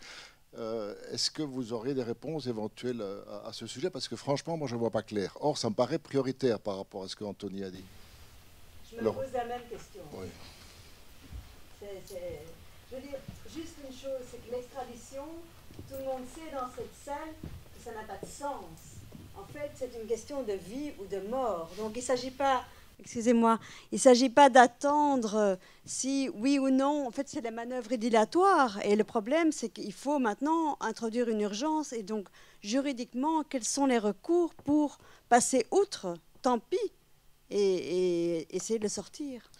Est-ce que vous aurez des réponses éventuelles à ce sujet? Parce que franchement, moi, je ne vois pas clair. Or, ça me paraît prioritaire par rapport à ce qu'Anthony a dit. Je me pose la même question. Oui. Je veux dire, juste une chose, c'est que l'extradition, tout le monde sait dans cette salle que ça n'a pas de sens. En fait, c'est une question de vie ou de mort. Donc, il ne s'agit pas, excusez-moi, il ne s'agit pas d'attendre si oui ou non. En fait, c'est des manœuvres dilatoires. Et le problème, c'est qu'il faut maintenant introduire une urgence. Et donc, juridiquement, quels sont les recours pour passer outre? Tant pis. Et essayer de le sortir.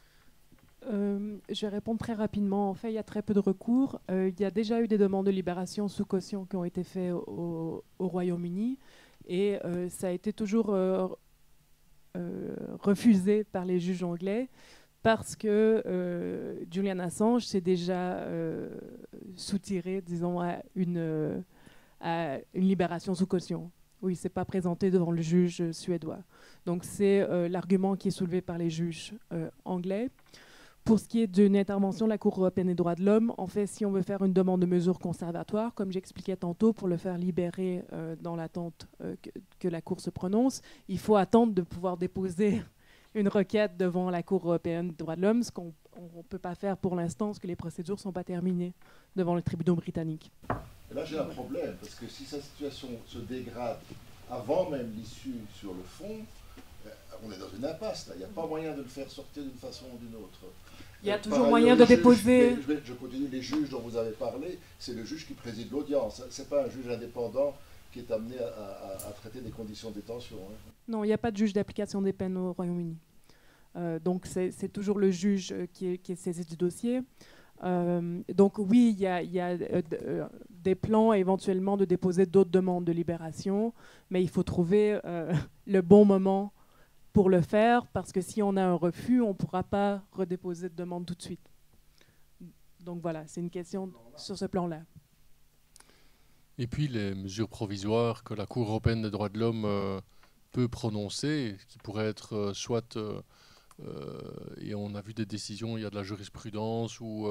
Je vais répondre très rapidement. En fait, il y a très peu de recours. Il y a déjà eu des demandes de libération sous caution qui ont été faites au Royaume-Uni et ça a été toujours refusé par les juges anglais parce que Julian Assange s'est déjà soutiré, disons, à une libération sous caution. Oui, il ne s'est pas présenté devant le juge suédois. Donc c'est l'argument qui est soulevé par les juges anglais. Pour ce qui est d'une intervention de la Cour européenne des droits de l'homme, en fait, si on veut faire une demande de mesures conservatoires, comme j'expliquais tantôt, pour le faire libérer dans l'attente que la Cour se prononce, il faut attendre de pouvoir déposer une requête devant la Cour européenne des droits de l'homme, ce qu'on ne peut pas faire pour l'instant, parce que les procédures ne sont pas terminées devant le tribunal britannique. Et là, j'ai un problème, parce que si sa situation se dégrade avant même l'issue sur le fond, on est dans une impasse, là. Il n'y a pas moyen de le faire sortir d'une façon ou d'une autre. Il y a toujours moyen de déposer... Je continue, les juges dont vous avez parlé, c'est le juge qui préside l'audience. Ce n'est pas un juge indépendant qui est amené à traiter des conditions de détention. Hein. Non, il n'y a pas de juge d'application des peines au Royaume-Uni. Donc c'est toujours le juge qui est saisi du dossier. Donc oui, il y a des plans éventuellement de déposer d'autres demandes de libération, mais il faut trouver le bon moment pour le faire, parce que si on a un refus, on ne pourra pas redéposer de demande tout de suite. Donc voilà, c'est une question sur ce plan-là. Et puis les mesures provisoires que la Cour européenne des droits de l'homme peut prononcer, qui pourraient être soit, et on a vu des décisions, il y a de la jurisprudence où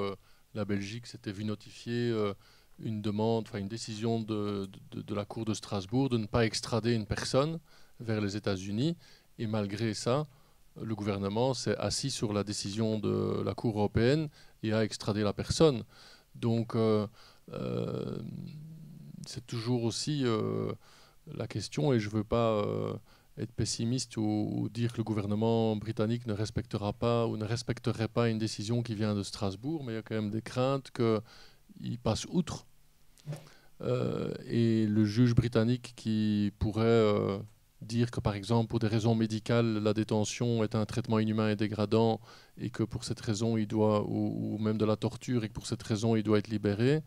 la Belgique s'était vu notifier une demande, enfin une décision de la Cour de Strasbourg de ne pas extrader une personne vers les États-Unis. Et malgré ça, le gouvernement s'est assis sur la décision de la Cour européenne et a extradé la personne. Donc, c'est toujours aussi la question, et je ne veux pas être pessimiste ou dire que le gouvernement britannique ne respectera pas ou ne respecterait pas une décision qui vient de Strasbourg, mais il y a quand même des craintes qu'il passe outre. Et le juge britannique qui pourrait... dire que par exemple pour des raisons médicales la détention est un traitement inhumain et dégradant et que pour cette raison il doit, ou même de la torture, et que pour cette raison il doit être libéré,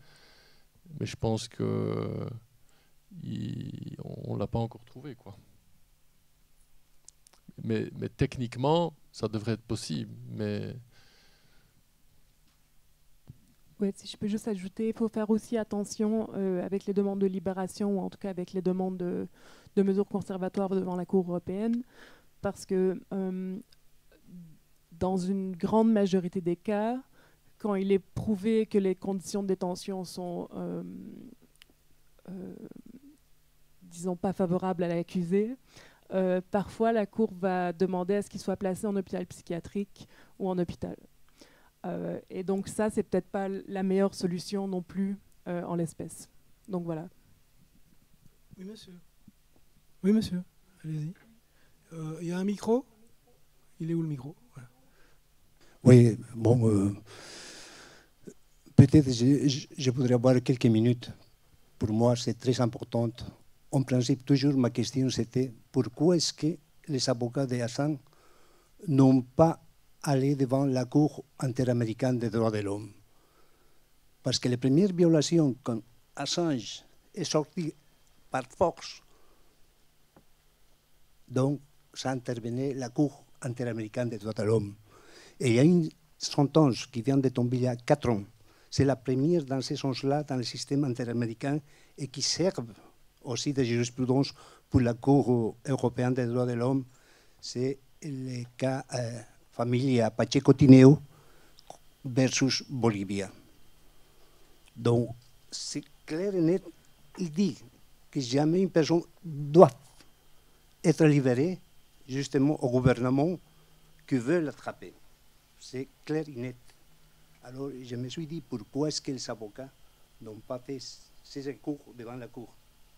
mais je pense que on l'a pas encore trouvé, quoi. Mais techniquement ça devrait être possible, mais ouais, si je peux juste ajouter, il faut faire aussi attention avec les demandes de libération, ou en tout cas avec les demandes de mesures conservatoires devant la Cour européenne, parce que dans une grande majorité des cas, quand il est prouvé que les conditions de détention sont, disons, pas favorables à l'accusé, parfois la Cour va demander à ce qu'il soit placé en hôpital psychiatrique ou en hôpital. Et donc ça, c'est peut-être pas la meilleure solution non plus en l'espèce. Donc voilà. Oui, monsieur. Oui, monsieur. Allez-y. Il y a un micro ? Il est où le micro ? Voilà. Oui, bon, peut-être je voudrais avoir quelques minutes. Pour moi, c'est très important. En principe, toujours ma question, c'était pourquoi est-ce que les avocats de Assange n'ont pas allé devant la Cour interaméricaine des droits de l'homme? Parce que les premières violations, quand Assange est sorti par force, donc ça intervenait la Cour interaméricaine des droits de l'homme. Et il y a une sentence qui vient de tomber il y a 4 ans. C'est la première dans ce sens-là dans le système interaméricain et qui sert aussi de jurisprudence pour la Cour européenne des droits de l'homme. C'est le cas Familia Pacheco Tineo versus Bolivia. Donc, c'est clair et net, il dit que jamais une personne doit être libérée justement au gouvernement qui veut l'attraper. C'est clair et net. Alors, je me suis dit, pourquoi est-ce que les avocats n'ont pas fait ces recours devant la Cour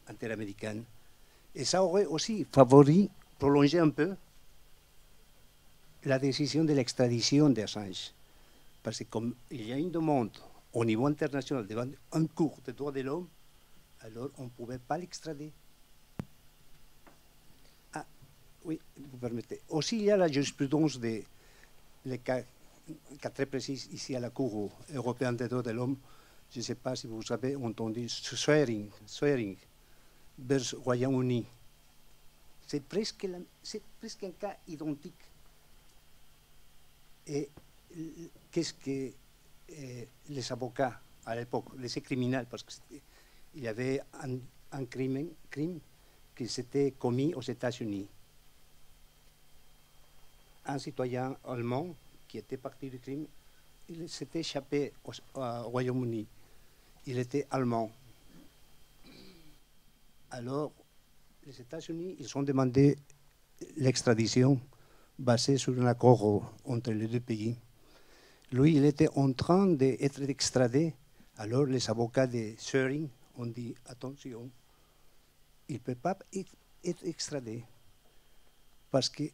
interaméricaine? Et ça aurait aussi favorisé, prolongé un peu la décision de l'extradition d'Assange. Parce que comme il y a une demande au niveau international devant un cours des droits de l'homme, alors on ne pouvait pas l'extrader. Ah, oui, vous permettez. Aussi, il y a la jurisprudence des cas très précis ici à la Cour européenne des droits de l'homme. Je ne sais pas si vous avez entendu Swearing vers Royaume-Uni. C'est presque un cas identique. Et qu'est-ce que les avocats à l'époque, les criminels, parce qu'il y avait un crime qui s'était commis aux États-Unis. Un citoyen allemand qui était parti du crime il s'était échappé au Royaume-Uni. Il était allemand. Alors, les États-Unis, ils ont demandé l'extradition basée sur un accord entre les deux pays. Lui, il était en train d'être extradé. Alors, les avocats de Söring ont dit, attention, il ne peut pas être extradé parce qu'il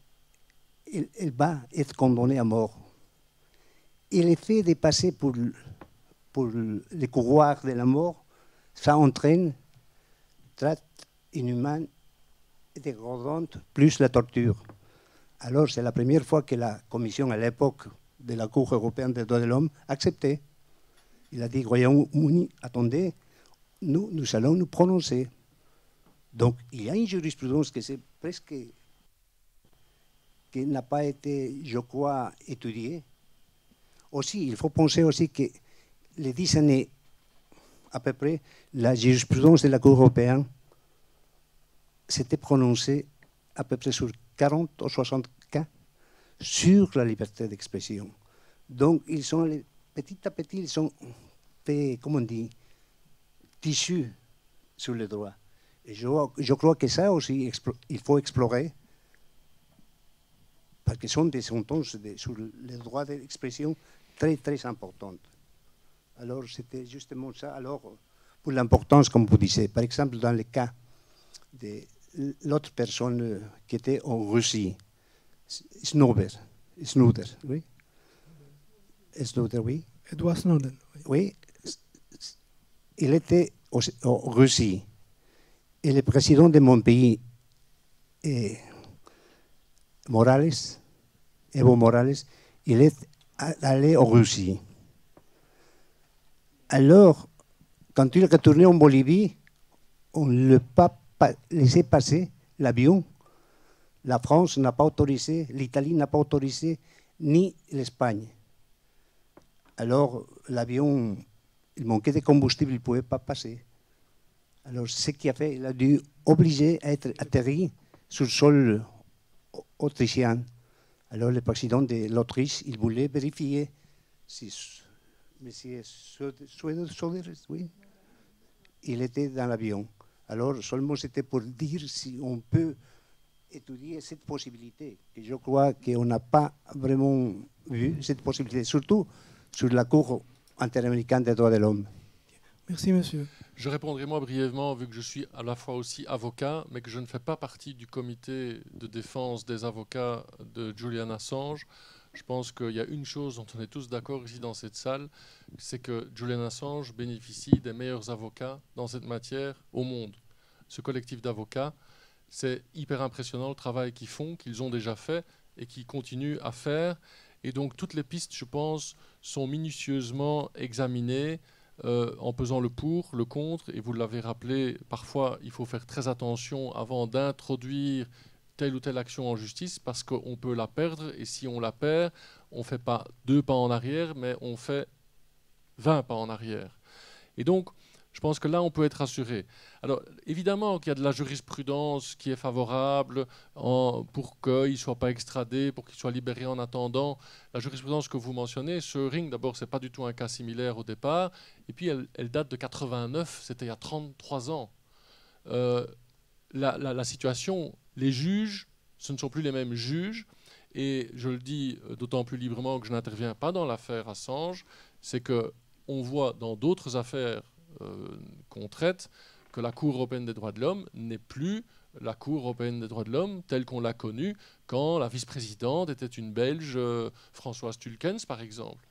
va être condamné à mort. Et le fait de passer pour les couloirs de la mort, ça entraîne traite inhumaine et dégradante, plus la torture. Alors, c'est la première fois que la Commission, à l'époque de la Cour européenne des droits de l'homme, acceptait. Il a dit, Royaume-Uni, attendez, nous allons nous prononcer. Donc, il y a une jurisprudence que c'est presque, qui n'a pas été, je crois, étudiée. Aussi, il faut penser aussi que les 10 années, à peu près, la jurisprudence de la Cour européenne s'était prononcée à peu près sur 40 ou 60 cas sur la liberté d'expression. Donc, ils sont, petit à petit, ils sont faits, comment on dit, tissus sur les droits. Et je crois que ça aussi, il faut explorer, parce que ce sont des sentences sur les droits d'expression très, très importantes. Alors, c'était justement ça. Alors, pour l'importance, comme vous disiez, par exemple, dans le cas de l'autre personne qui était en Russie, Snowden, oui. Snowden, oui. Edward Snowden. Oui. Il était en Russie. Et le président de mon pays, Evo Morales, il est allé en Russie. Alors, quand il est retourné en Bolivie, on ne l'a pas laissé passer l'avion. La France n'a pas autorisé, l'Italie n'a pas autorisé, ni l'Espagne. Alors, l'avion, il manquait de combustible, il ne pouvait pas passer. Alors, ce qu'il a fait, il a dû obliger à être atterri sur le sol autrichien. Alors, le président de l'Autriche, il voulait vérifier si M. Söder, oui, il était dans l'avion. Alors, seulement c'était pour dire si on peut étudier cette possibilité. Et je crois qu'on n'a pas vraiment vu cette possibilité, surtout sur la Cour interaméricaine des droits de l'homme. Merci, monsieur. Je répondrai moi brièvement, vu que je suis à la fois aussi avocat, mais que je ne fais pas partie du comité de défense des avocats de Julian Assange. Je pense qu'il y a une chose dont on est tous d'accord ici dans cette salle, c'est que Julian Assange bénéficie des meilleurs avocats dans cette matière au monde. Ce collectif d'avocats, c'est hyper impressionnant le travail qu'ils font, qu'ils ont déjà fait et qu'ils continuent à faire. Et donc toutes les pistes, je pense, sont minutieusement examinées en pesant le pour, le contre. Et vous l'avez rappelé, parfois il faut faire très attention avant d'introduire telle ou telle action en justice parce qu'on peut la perdre. Et si on la perd, on ne fait pas 2 pas en arrière, mais on fait 20 pas en arrière. Et donc, je pense que là, on peut être rassuré. Alors, évidemment qu'il y a de la jurisprudence qui est favorable pour qu'il ne soit pas extradé, pour qu'il soit libéré en attendant. La jurisprudence que vous mentionnez, Söring, d'abord, ce n'est pas du tout un cas similaire au départ. Et puis, elle date de 89, c'était il y a 33 ans. La situation, les juges, ce ne sont plus les mêmes juges. Et je le dis d'autant plus librement que je n'interviens pas dans l'affaire Assange, c'est qu'on voit dans d'autres affaires qu'on traite que la Cour européenne des droits de l'homme n'est plus la Cour européenne des droits de l'homme telle qu'on l'a connue quand la vice-présidente était une Belge, Françoise Tulkens par exemple,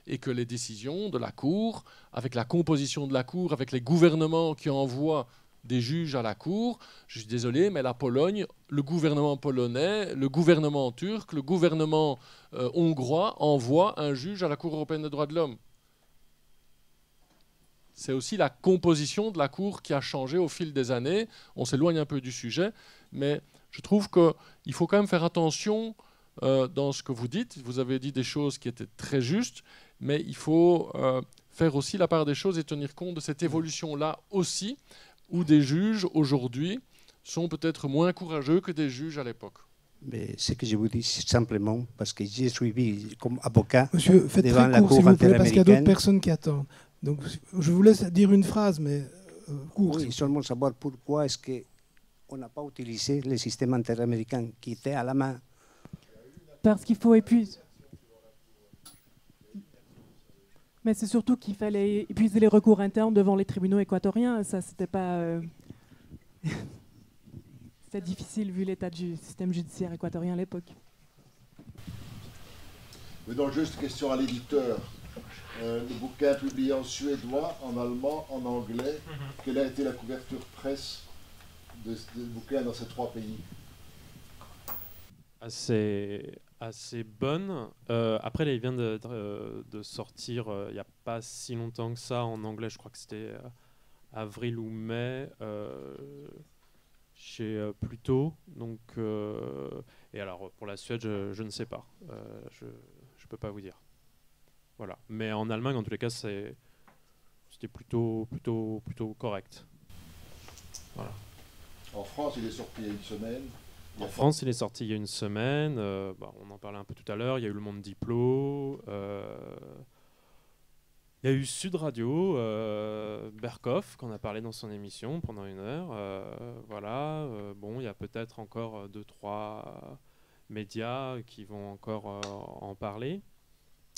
et que les décisions de la Cour, avec la composition de la Cour, avec les gouvernements qui envoient des juges à la Cour, je suis désolé, mais la Pologne, le gouvernement polonais, le gouvernement turc, le gouvernement hongrois envoient un juge à la Cour européenne des droits de l'homme. C'est aussi la composition de la Cour qui a changé au fil des années. On s'éloigne un peu du sujet, mais je trouve qu'il faut quand même faire attention dans ce que vous dites. Vous avez dit des choses qui étaient très justes, mais il faut faire aussi la part des choses et tenir compte de cette évolution-là aussi, où des juges aujourd'hui sont peut-être moins courageux que des juges à l'époque. Mais ce que je vous dis, c'est simplement parce que j'ai suivi comme avocat Monsieur, faites devant très la court, Cour s'il vous plaît, parce qu'il y a d'autres interaméricaine. personnes qui attendent. Donc, je vous laisse dire une phrase, mais court. Oui, seulement savoir pourquoi est-ce qu'on n'a pas utilisé le système interaméricain qui était à la main. Parce qu'il faut épuiser. Mais c'est surtout qu'il fallait épuiser les recours internes devant les tribunaux équatoriens. Ça, c'était pas. C'était difficile vu l'état du système judiciaire équatorien à l'époque. Mais donc, juste question à l'éditeur. Le bouquin publié en suédois, en allemand, en anglais, quelle a été la couverture presse de ce bouquin dans ces 3 pays? Assez bonne. Après, là, il vient de sortir il n'y a pas si longtemps que ça en anglais. Je crois que c'était avril ou mai chez Pluto. Donc, et alors pour la Suède, je ne sais pas. Je ne peux pas vous dire. Voilà. Mais en Allemagne, en tous les cas, c'était plutôt correct. Voilà. En France, il est sorti il y a une semaine. En France, il est sorti il y a une semaine. On en parlait un peu tout à l'heure. Il y a eu Le Monde Diplo. Il y a eu Sud Radio, Berkoff, qu'on a parlé dans son émission pendant 1 heure. Voilà. Il y a peut-être encore 2-3 médias qui vont encore en parler.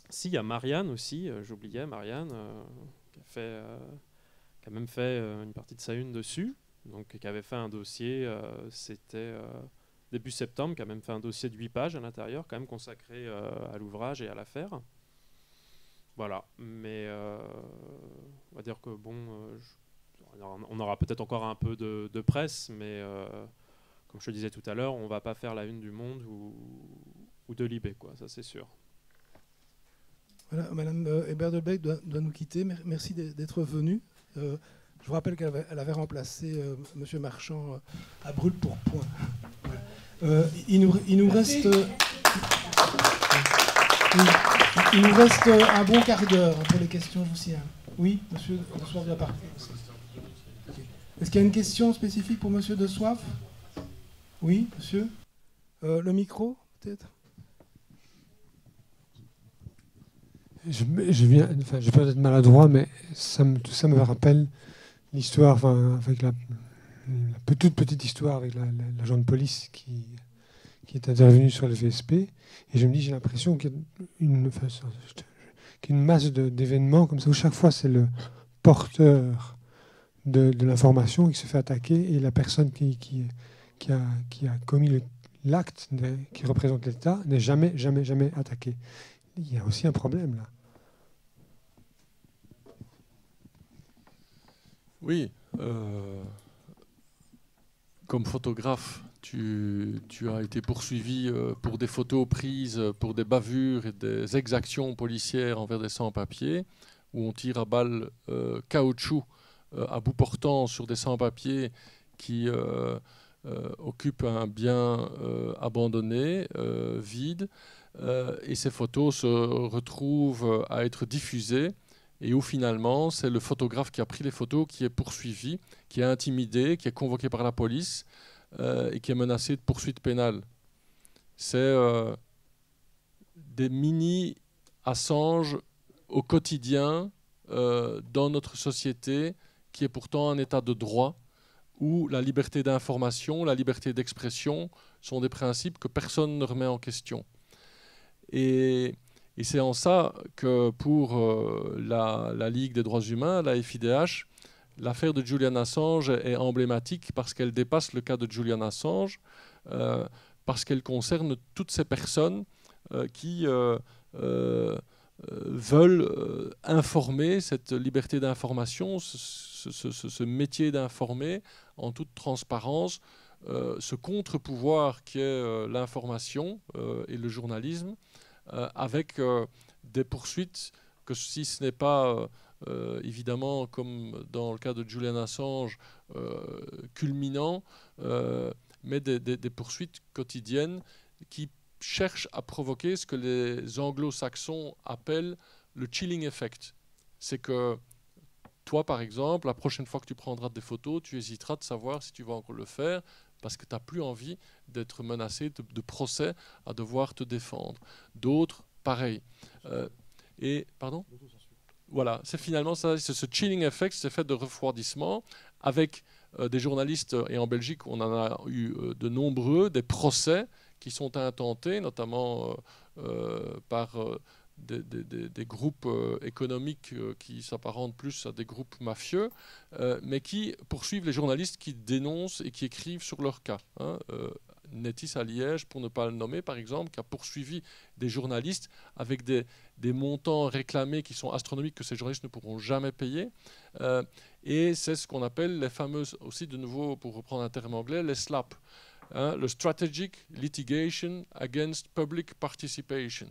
Si, il y a Marianne aussi. J'oubliais Marianne, qui a même fait une partie de sa une dessus. Donc, qui avait fait un dossier, c'était début septembre, qui a même fait un dossier de 8 pages à l'intérieur, quand même consacré à l'ouvrage et à l'affaire. Voilà, mais on va dire que on aura peut-être encore un peu de presse, mais comme je te disais tout à l'heure, on ne va pas faire la une du Monde ou de Libé, quoi, ça c'est sûr. Voilà, Madame Hébert-Delbecq doit nous quitter. Merci d'être venue. Je vous rappelle qu'elle avait remplacé Monsieur Marchand à brûle pour point. Il nous reste un bon quart d'heure pour les questions, je vous signale. Oui, Monsieur De Soif vient partir. Okay. Est-ce qu'il y a une question spécifique pour Monsieur De Soif? Oui, Monsieur. Le micro, peut-être. Je vais peut-être être maladroit, mais tout ça me rappelle l'histoire, avec la petite histoire avec l'agent de police qui est intervenu sur le VSP. Et je me dis, j'ai l'impression qu'il y a une masse d'événements comme ça, où chaque fois c'est le porteur de l'information qui se fait attaquer, et la personne qui a commis l'acte, qui représente l'État, n'est jamais attaquée. Il y a aussi un problème là. Oui. Comme photographe, tu as été poursuivi pour des photos prises pour des bavures et des exactions policières envers des sans-papiers, où on tire à balles caoutchouc à bout portant sur des sans-papiers qui occupent un bien abandonné, vide. Et ces photos se retrouvent à être diffusées, et où finalement c'est le photographe qui a pris les photos qui est poursuivi, qui est intimidé, qui est convoqué par la police et qui est menacé de poursuite pénale. C'est des mini Assange au quotidien dans notre société, qui est pourtant un état de droit, où la liberté d'information, la liberté d'expression sont des principes que personne ne remet en question. Et c'est en ça que pour la Ligue des droits humains, la FIDH, l'affaire de Julian Assange est emblématique parce qu'elle dépasse le cas de Julian Assange, parce qu'elle concerne toutes ces personnes qui veulent informer, cette liberté d'information, ce métier d'informer en toute transparence, ce contre-pouvoir qui est l'information et le journalisme, avec des poursuites que, si ce n'est pas évidemment comme dans le cas de Julian Assange culminant, mais des poursuites quotidiennes qui cherchent à provoquer ce que les anglo-saxons appellent le chilling effect. C'est que toi, par exemple, la prochaine fois que tu prendras des photos, tu hésiteras de savoir si tu vas encore le faire. parce que tu n'as plus envie d'être menacé de procès à devoir te défendre. D'autres, pareil. Pardon ? Voilà, c'est finalement ça, c'est ce chilling effect, cet effet de refroidissement, avec des journalistes, et en Belgique, on en a eu de nombreux, des procès qui sont intentés, notamment par des groupes économiques qui s'apparentent plus à des groupes mafieux, mais qui poursuivent les journalistes qui dénoncent et qui écrivent sur leur cas. Netis à Liège, pour ne pas le nommer, par exemple, qui a poursuivi des journalistes avec des montants réclamés qui sont astronomiques que ces journalistes ne pourront jamais payer. Et c'est ce qu'on appelle les fameuses, aussi de nouveau, pour reprendre un terme anglais, les SLAP, le Strategic Litigation Against Public Participation.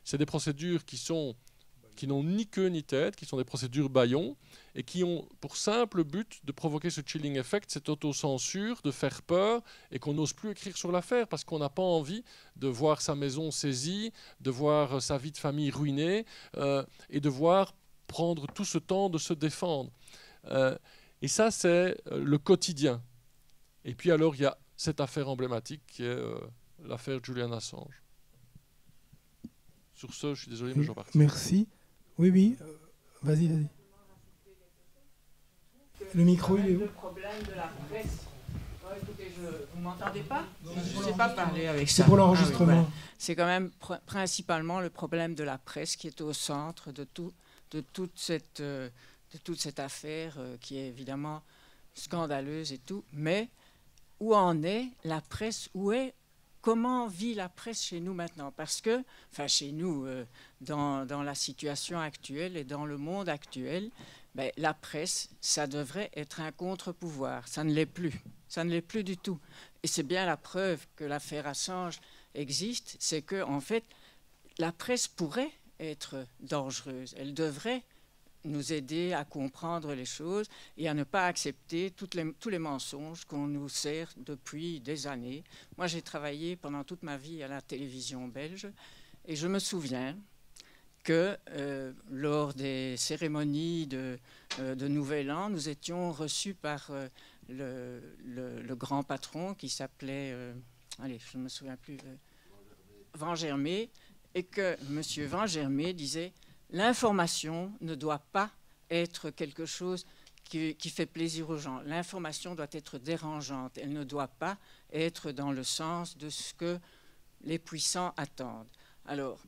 C'est des procédures qui n'ont ni queue ni tête, qui sont des procédures bâillons, et qui ont pour simple but de provoquer ce chilling effect, cette autocensure, de faire peur, et qu'on n'ose plus écrire sur l'affaire, parce qu'on n'a pas envie de voir sa maison saisie, de voir sa vie de famille ruinée, et de voir prendre tout ce temps de se défendre. Et ça, c'est le quotidien. Et puis alors, il y a cette affaire emblématique qui est l'affaire Julian Assange. Sur ce, je suis désolé, mais j'en parle. Merci. Oui, vas-y. Le micro, il est où ? Le problème de la presse. Écoutez, vous m'entendez pas ? Je ne sais pas parler avec ça. C'est pour l'enregistrement. Ah oui, voilà. C'est quand même principalement le problème de la presse qui est au centre de toute cette affaire qui est évidemment scandaleuse et tout. Mais où en est la presse ? Comment vit la presse chez nous maintenant ? Parce que, chez nous, dans la situation actuelle et dans le monde actuel, la presse, ça devrait être un contre-pouvoir. Ça ne l'est plus. Ça ne l'est plus du tout. Et c'est bien la preuve que l'affaire Assange existe, c'est que, en fait, la presse pourrait être dangereuse. Elle devrait nous aider à comprendre les choses et à ne pas accepter tous les mensonges qu'on nous sert depuis des années. Moi, j'ai travaillé pendant toute ma vie à la télévision belge et je me souviens que lors des cérémonies de Nouvel An, nous étions reçus par le grand patron qui s'appelait, je ne me souviens plus, Vangermé, et que M. Vangermé disait: l'information ne doit pas être quelque chose qui fait plaisir aux gens. L'information doit être dérangeante. Elle ne doit pas être dans le sens de ce que les puissants attendent. Alors,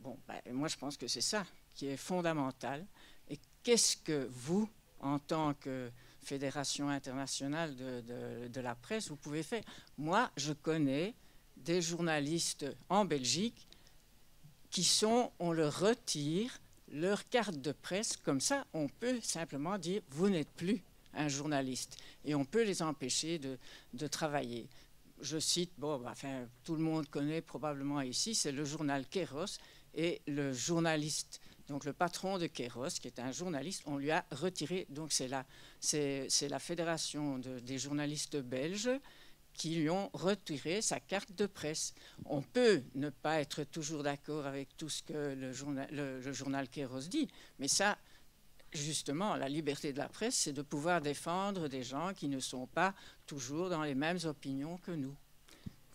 moi, je pense que c'est ça qui est fondamental. Et qu'est-ce que vous, en tant que Fédération internationale de la presse, vous pouvez faire ? Moi, je connais des journalistes en Belgique on leur retire leur carte de presse. Comme ça, on peut simplement dire « vous n'êtes plus un journaliste » et on peut les empêcher de travailler. Je cite, tout le monde connaît probablement ici, c'est le journal Kéros, et le journaliste, donc le patron de Kéros, qui est un journaliste, on lui a retiré, donc c'est la fédération des journalistes belges qui lui ont retiré sa carte de presse. On peut ne pas être toujours d'accord avec tout ce que le journal Kéros dit, mais ça, justement, la liberté de la presse, c'est de pouvoir défendre des gens qui ne sont pas toujours dans les mêmes opinions que nous.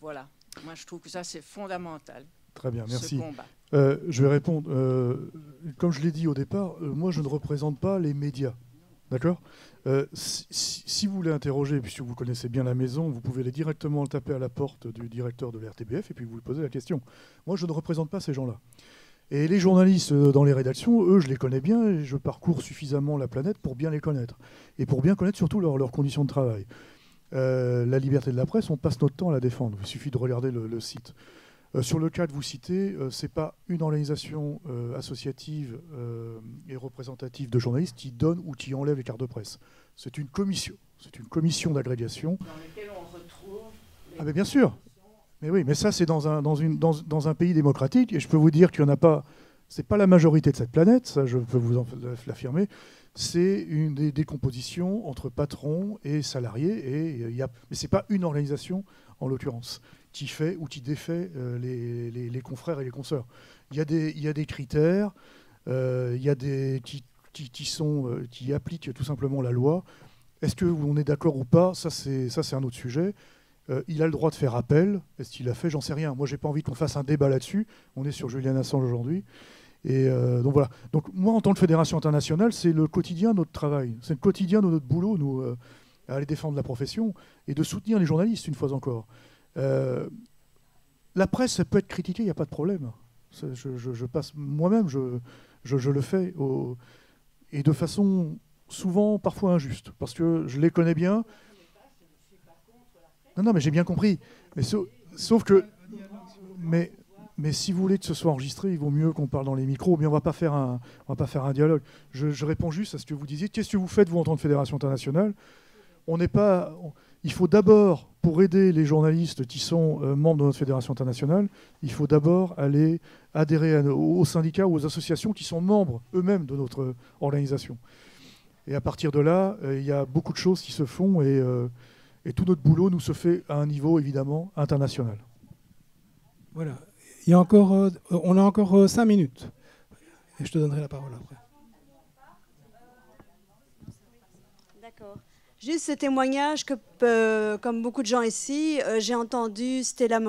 Voilà. Moi, je trouve que ça, c'est fondamental. Très bien, merci. Ce combat. Je vais répondre. Comme je l'ai dit au départ, moi, je ne représente pas les médias. D'accord ? Si vous voulez interroger, puisque vous connaissez bien la maison, vous pouvez aller directement taper à la porte du directeur de l'RTBF et puis vous lui posez la question. Moi, je ne représente pas ces gens-là. Et les journalistes dans les rédactions, eux, je les connais bien et je parcours suffisamment la planète pour bien les connaître. Et pour bien connaître surtout leurs conditions de travail. La liberté de la presse, on passe notre temps à la défendre. Il suffit de regarder le site. Sur le cas que vous citez, ce n'est pas une organisation associative et représentative de journalistes qui donne ou qui enlève les cartes de presse. C'est une commission. C'est une commission d'agrégation. Dans laquelle on retrouve... Ah mais bien sûr. Mais oui, mais ça c'est dans un pays démocratique et je peux vous dire qu'il n'y en a pas... C'est pas la majorité de cette planète, ça je peux vous l'affirmer. C'est une des décompositions entre patrons et salariés. Mais ce n'est pas une organisation, en l'occurrence, qui fait ou qui défait les confrères et les consoeurs. Il y a des critères, il y a qui appliquent tout simplement la loi. Est-ce qu'on est d'accord ou pas ? Ça, c'est un autre sujet. Il a le droit de faire appel. Est-ce qu'il l'a fait? J'en sais rien. Moi, j'ai pas envie qu'on fasse un débat là-dessus. On est sur Julian Assange aujourd'hui. Et donc voilà. Donc moi, en tant que fédération internationale, c'est le quotidien de notre travail. C'est le quotidien de notre boulot, nous, à aller défendre la profession et de soutenir les journalistes, une fois encore. La presse, ça peut être critiquée, il n'y a pas de problème. Je passe moi-même, je le fais, et de façon souvent, parfois injuste, parce que je les connais bien. Non, mais j'ai bien compris. Mais sauf que... Mais si vous voulez que ce soit enregistré, il vaut mieux qu'on parle dans les micros, mais on ne va pas faire un dialogue. Je réponds juste à ce que vous disiez. Qu'est-ce que vous faites, vous, en tant que fédération internationale? Il faut d'abord, pour aider les journalistes qui sont membres de notre fédération internationale, il faut d'abord aller adhérer aux syndicats ou aux associations qui sont membres eux-mêmes de notre organisation. Et à partir de là, il y a beaucoup de choses qui se font et tout notre boulot nous se fait à un niveau, évidemment, international. Voilà. On a encore 5 minutes. Et je te donnerai la parole après. D'accord. Juste ce témoignage que, comme beaucoup de gens ici, j'ai entendu Stella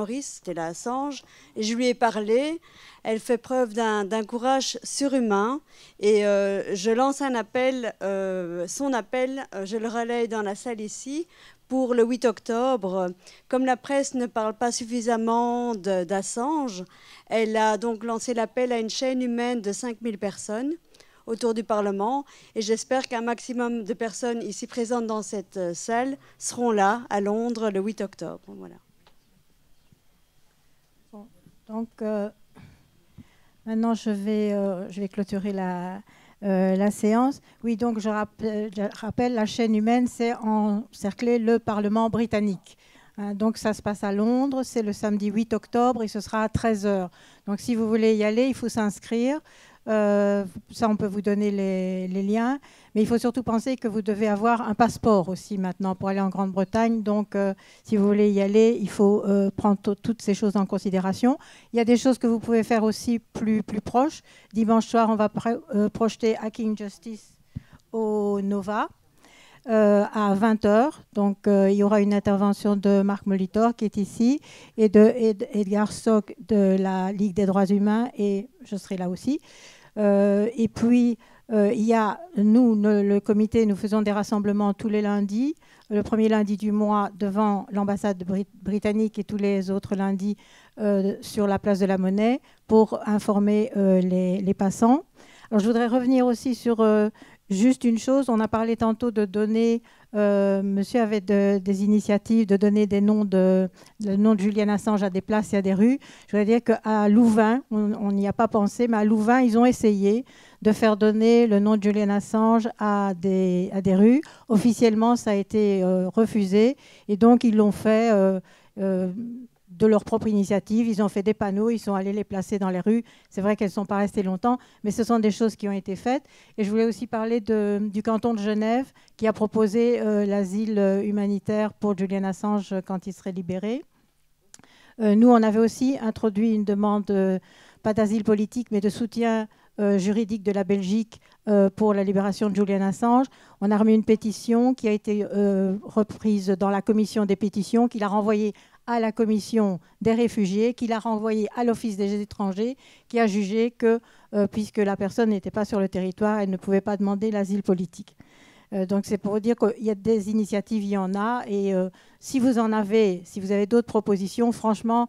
Assange, et je lui ai parlé. Elle fait preuve d'un courage surhumain, et je lance un appel, son appel, je le relaye dans la salle ici, pour le 8 octobre. Comme la presse ne parle pas suffisamment d'Assange, elle a donc lancé l'appel à une chaîne humaine de 5000 personnes autour du Parlement, et j'espère qu'un maximum de personnes ici présentes dans cette salle seront là, à Londres, le 8 octobre. Voilà. Bon, donc, maintenant, je vais clôturer la séance. Oui, donc je rappelle, la chaîne humaine, c'est encercler le Parlement britannique. Donc ça se passe à Londres, c'est le samedi 8 octobre et ce sera à 13h. Donc si vous voulez y aller, il faut s'inscrire. Ça, on peut vous donner les liens. Mais il faut surtout penser que vous devez avoir un passeport aussi maintenant pour aller en Grande-Bretagne. Donc si vous voulez y aller, il faut prendre toutes ces choses en considération. Il y a des choses que vous pouvez faire aussi plus proches. Dimanche soir, on va projeter Hacking Justice au Nova. À 20h. Donc, il y aura une intervention de Marc Molitor qui est ici et de Edgar Stock de la Ligue des droits humains, et je serai là aussi. Et puis, il y a, nous, le comité, nous faisons des rassemblements tous les lundis, le premier lundi du mois devant l'ambassade britannique et tous les autres lundis sur la place de la Monnaie pour informer les passants. Alors, je voudrais revenir aussi sur... juste une chose, on a parlé tantôt de donner, monsieur avait des initiatives de donner le nom de Julian Assange à des places et à des rues. Je voudrais dire qu'à Louvain, on n'y a pas pensé, mais à Louvain, ils ont essayé de faire donner le nom de Julian Assange à des rues. Officiellement, ça a été refusé, et donc ils l'ont fait de leur propre initiative. Ils ont fait des panneaux, ils sont allés les placer dans les rues. C'est vrai qu'elles ne sont pas restées longtemps, mais ce sont des choses qui ont été faites. Et je voulais aussi parler du canton de Genève qui a proposé l'asile humanitaire pour Julian Assange quand il serait libéré. Nous, on avait aussi introduit une demande, pas d'asile politique, mais de soutien juridique de la Belgique pour la libération de Julian Assange. On a remis une pétition qui a été reprise dans la commission des pétitions, qu'il a renvoyée à la commission des réfugiés, qu'il a renvoyé à l'Office des étrangers, qui a jugé que, puisque la personne n'était pas sur le territoire, elle ne pouvait pas demander l'asile politique. Donc c'est pour vous dire qu'il y a des initiatives, il y en a, et si vous avez d'autres propositions, franchement,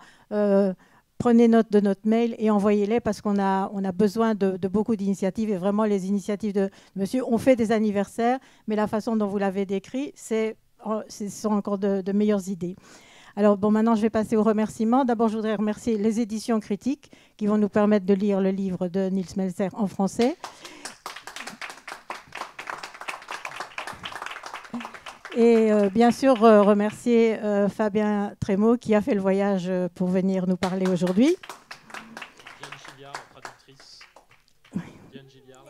prenez note de notre mail et envoyez-les, parce qu'on a besoin de beaucoup d'initiatives, et vraiment les initiatives de monsieur, on fait des anniversaires, mais la façon dont vous l'avez décrit, ce sont encore de meilleures idées. Alors bon, maintenant je vais passer aux remerciements. D'abord, je voudrais remercier les éditions critiques qui vont nous permettre de lire le livre de Nils Melzer en français. Et bien sûr, remercier Fabien Trémaud qui a fait le voyage pour venir nous parler aujourd'hui.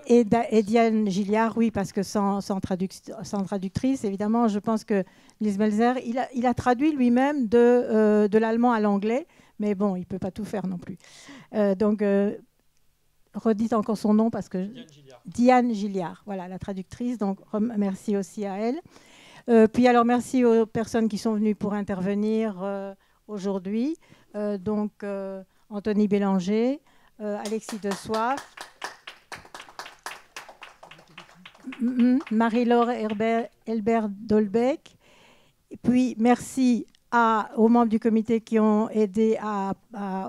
Et Diane Gilliard, oui, parce que sans traductrice, évidemment, je pense que Nils Melzer, il a traduit lui-même de l'allemand à l'anglais, mais bon, il ne peut pas tout faire non plus. Donc, redites encore son nom, parce que... Diane Gilliard, voilà, la traductrice, donc merci aussi à elle. Puis alors, merci aux personnes qui sont venues pour intervenir aujourd'hui. Anthony Bélanger, Alexis de Soif, Marie-Laure Elbert Dolbeck. Et puis, merci aux membres du comité qui ont aidé à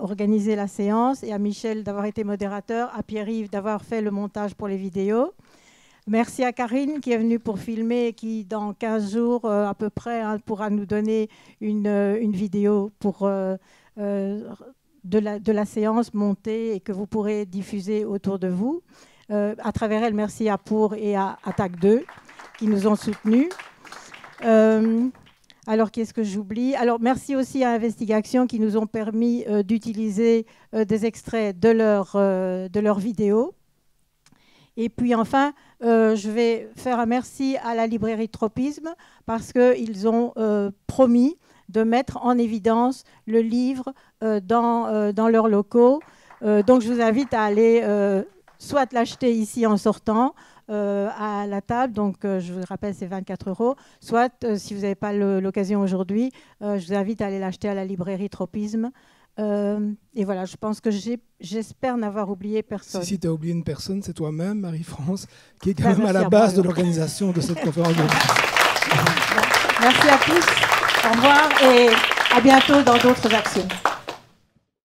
organiser la séance, et à Michel d'avoir été modérateur, à Pierre-Yves d'avoir fait le montage pour les vidéos. Merci à Karine qui est venue pour filmer et qui, dans 15 jours à peu près, pourra nous donner une vidéo de la séance montée et que vous pourrez diffuser autour de vous. À travers elle, merci à Pour et à Attaque 2 qui nous ont soutenus. Alors, qu'est-ce que j'oublie? Alors, merci aussi à Investigation qui nous ont permis d'utiliser des extraits de leurs vidéos. Et puis enfin, je vais faire un merci à la librairie Tropisme parce qu'ils ont promis de mettre en évidence le livre dans leurs locaux. Donc, je vous invite à aller soit l'acheter ici en sortant, à la table, donc je vous rappelle c'est 24 €, soit si vous n'avez pas l'occasion aujourd'hui, je vous invite à aller l'acheter à la librairie Tropisme. Et voilà, je pense que j'espère n'avoir oublié personne. Si tu as oublié une personne, c'est toi-même, Marie-France, qui est quand même à la base de l'organisation de cette conférence. Merci à tous, au revoir et à bientôt dans d'autres actions.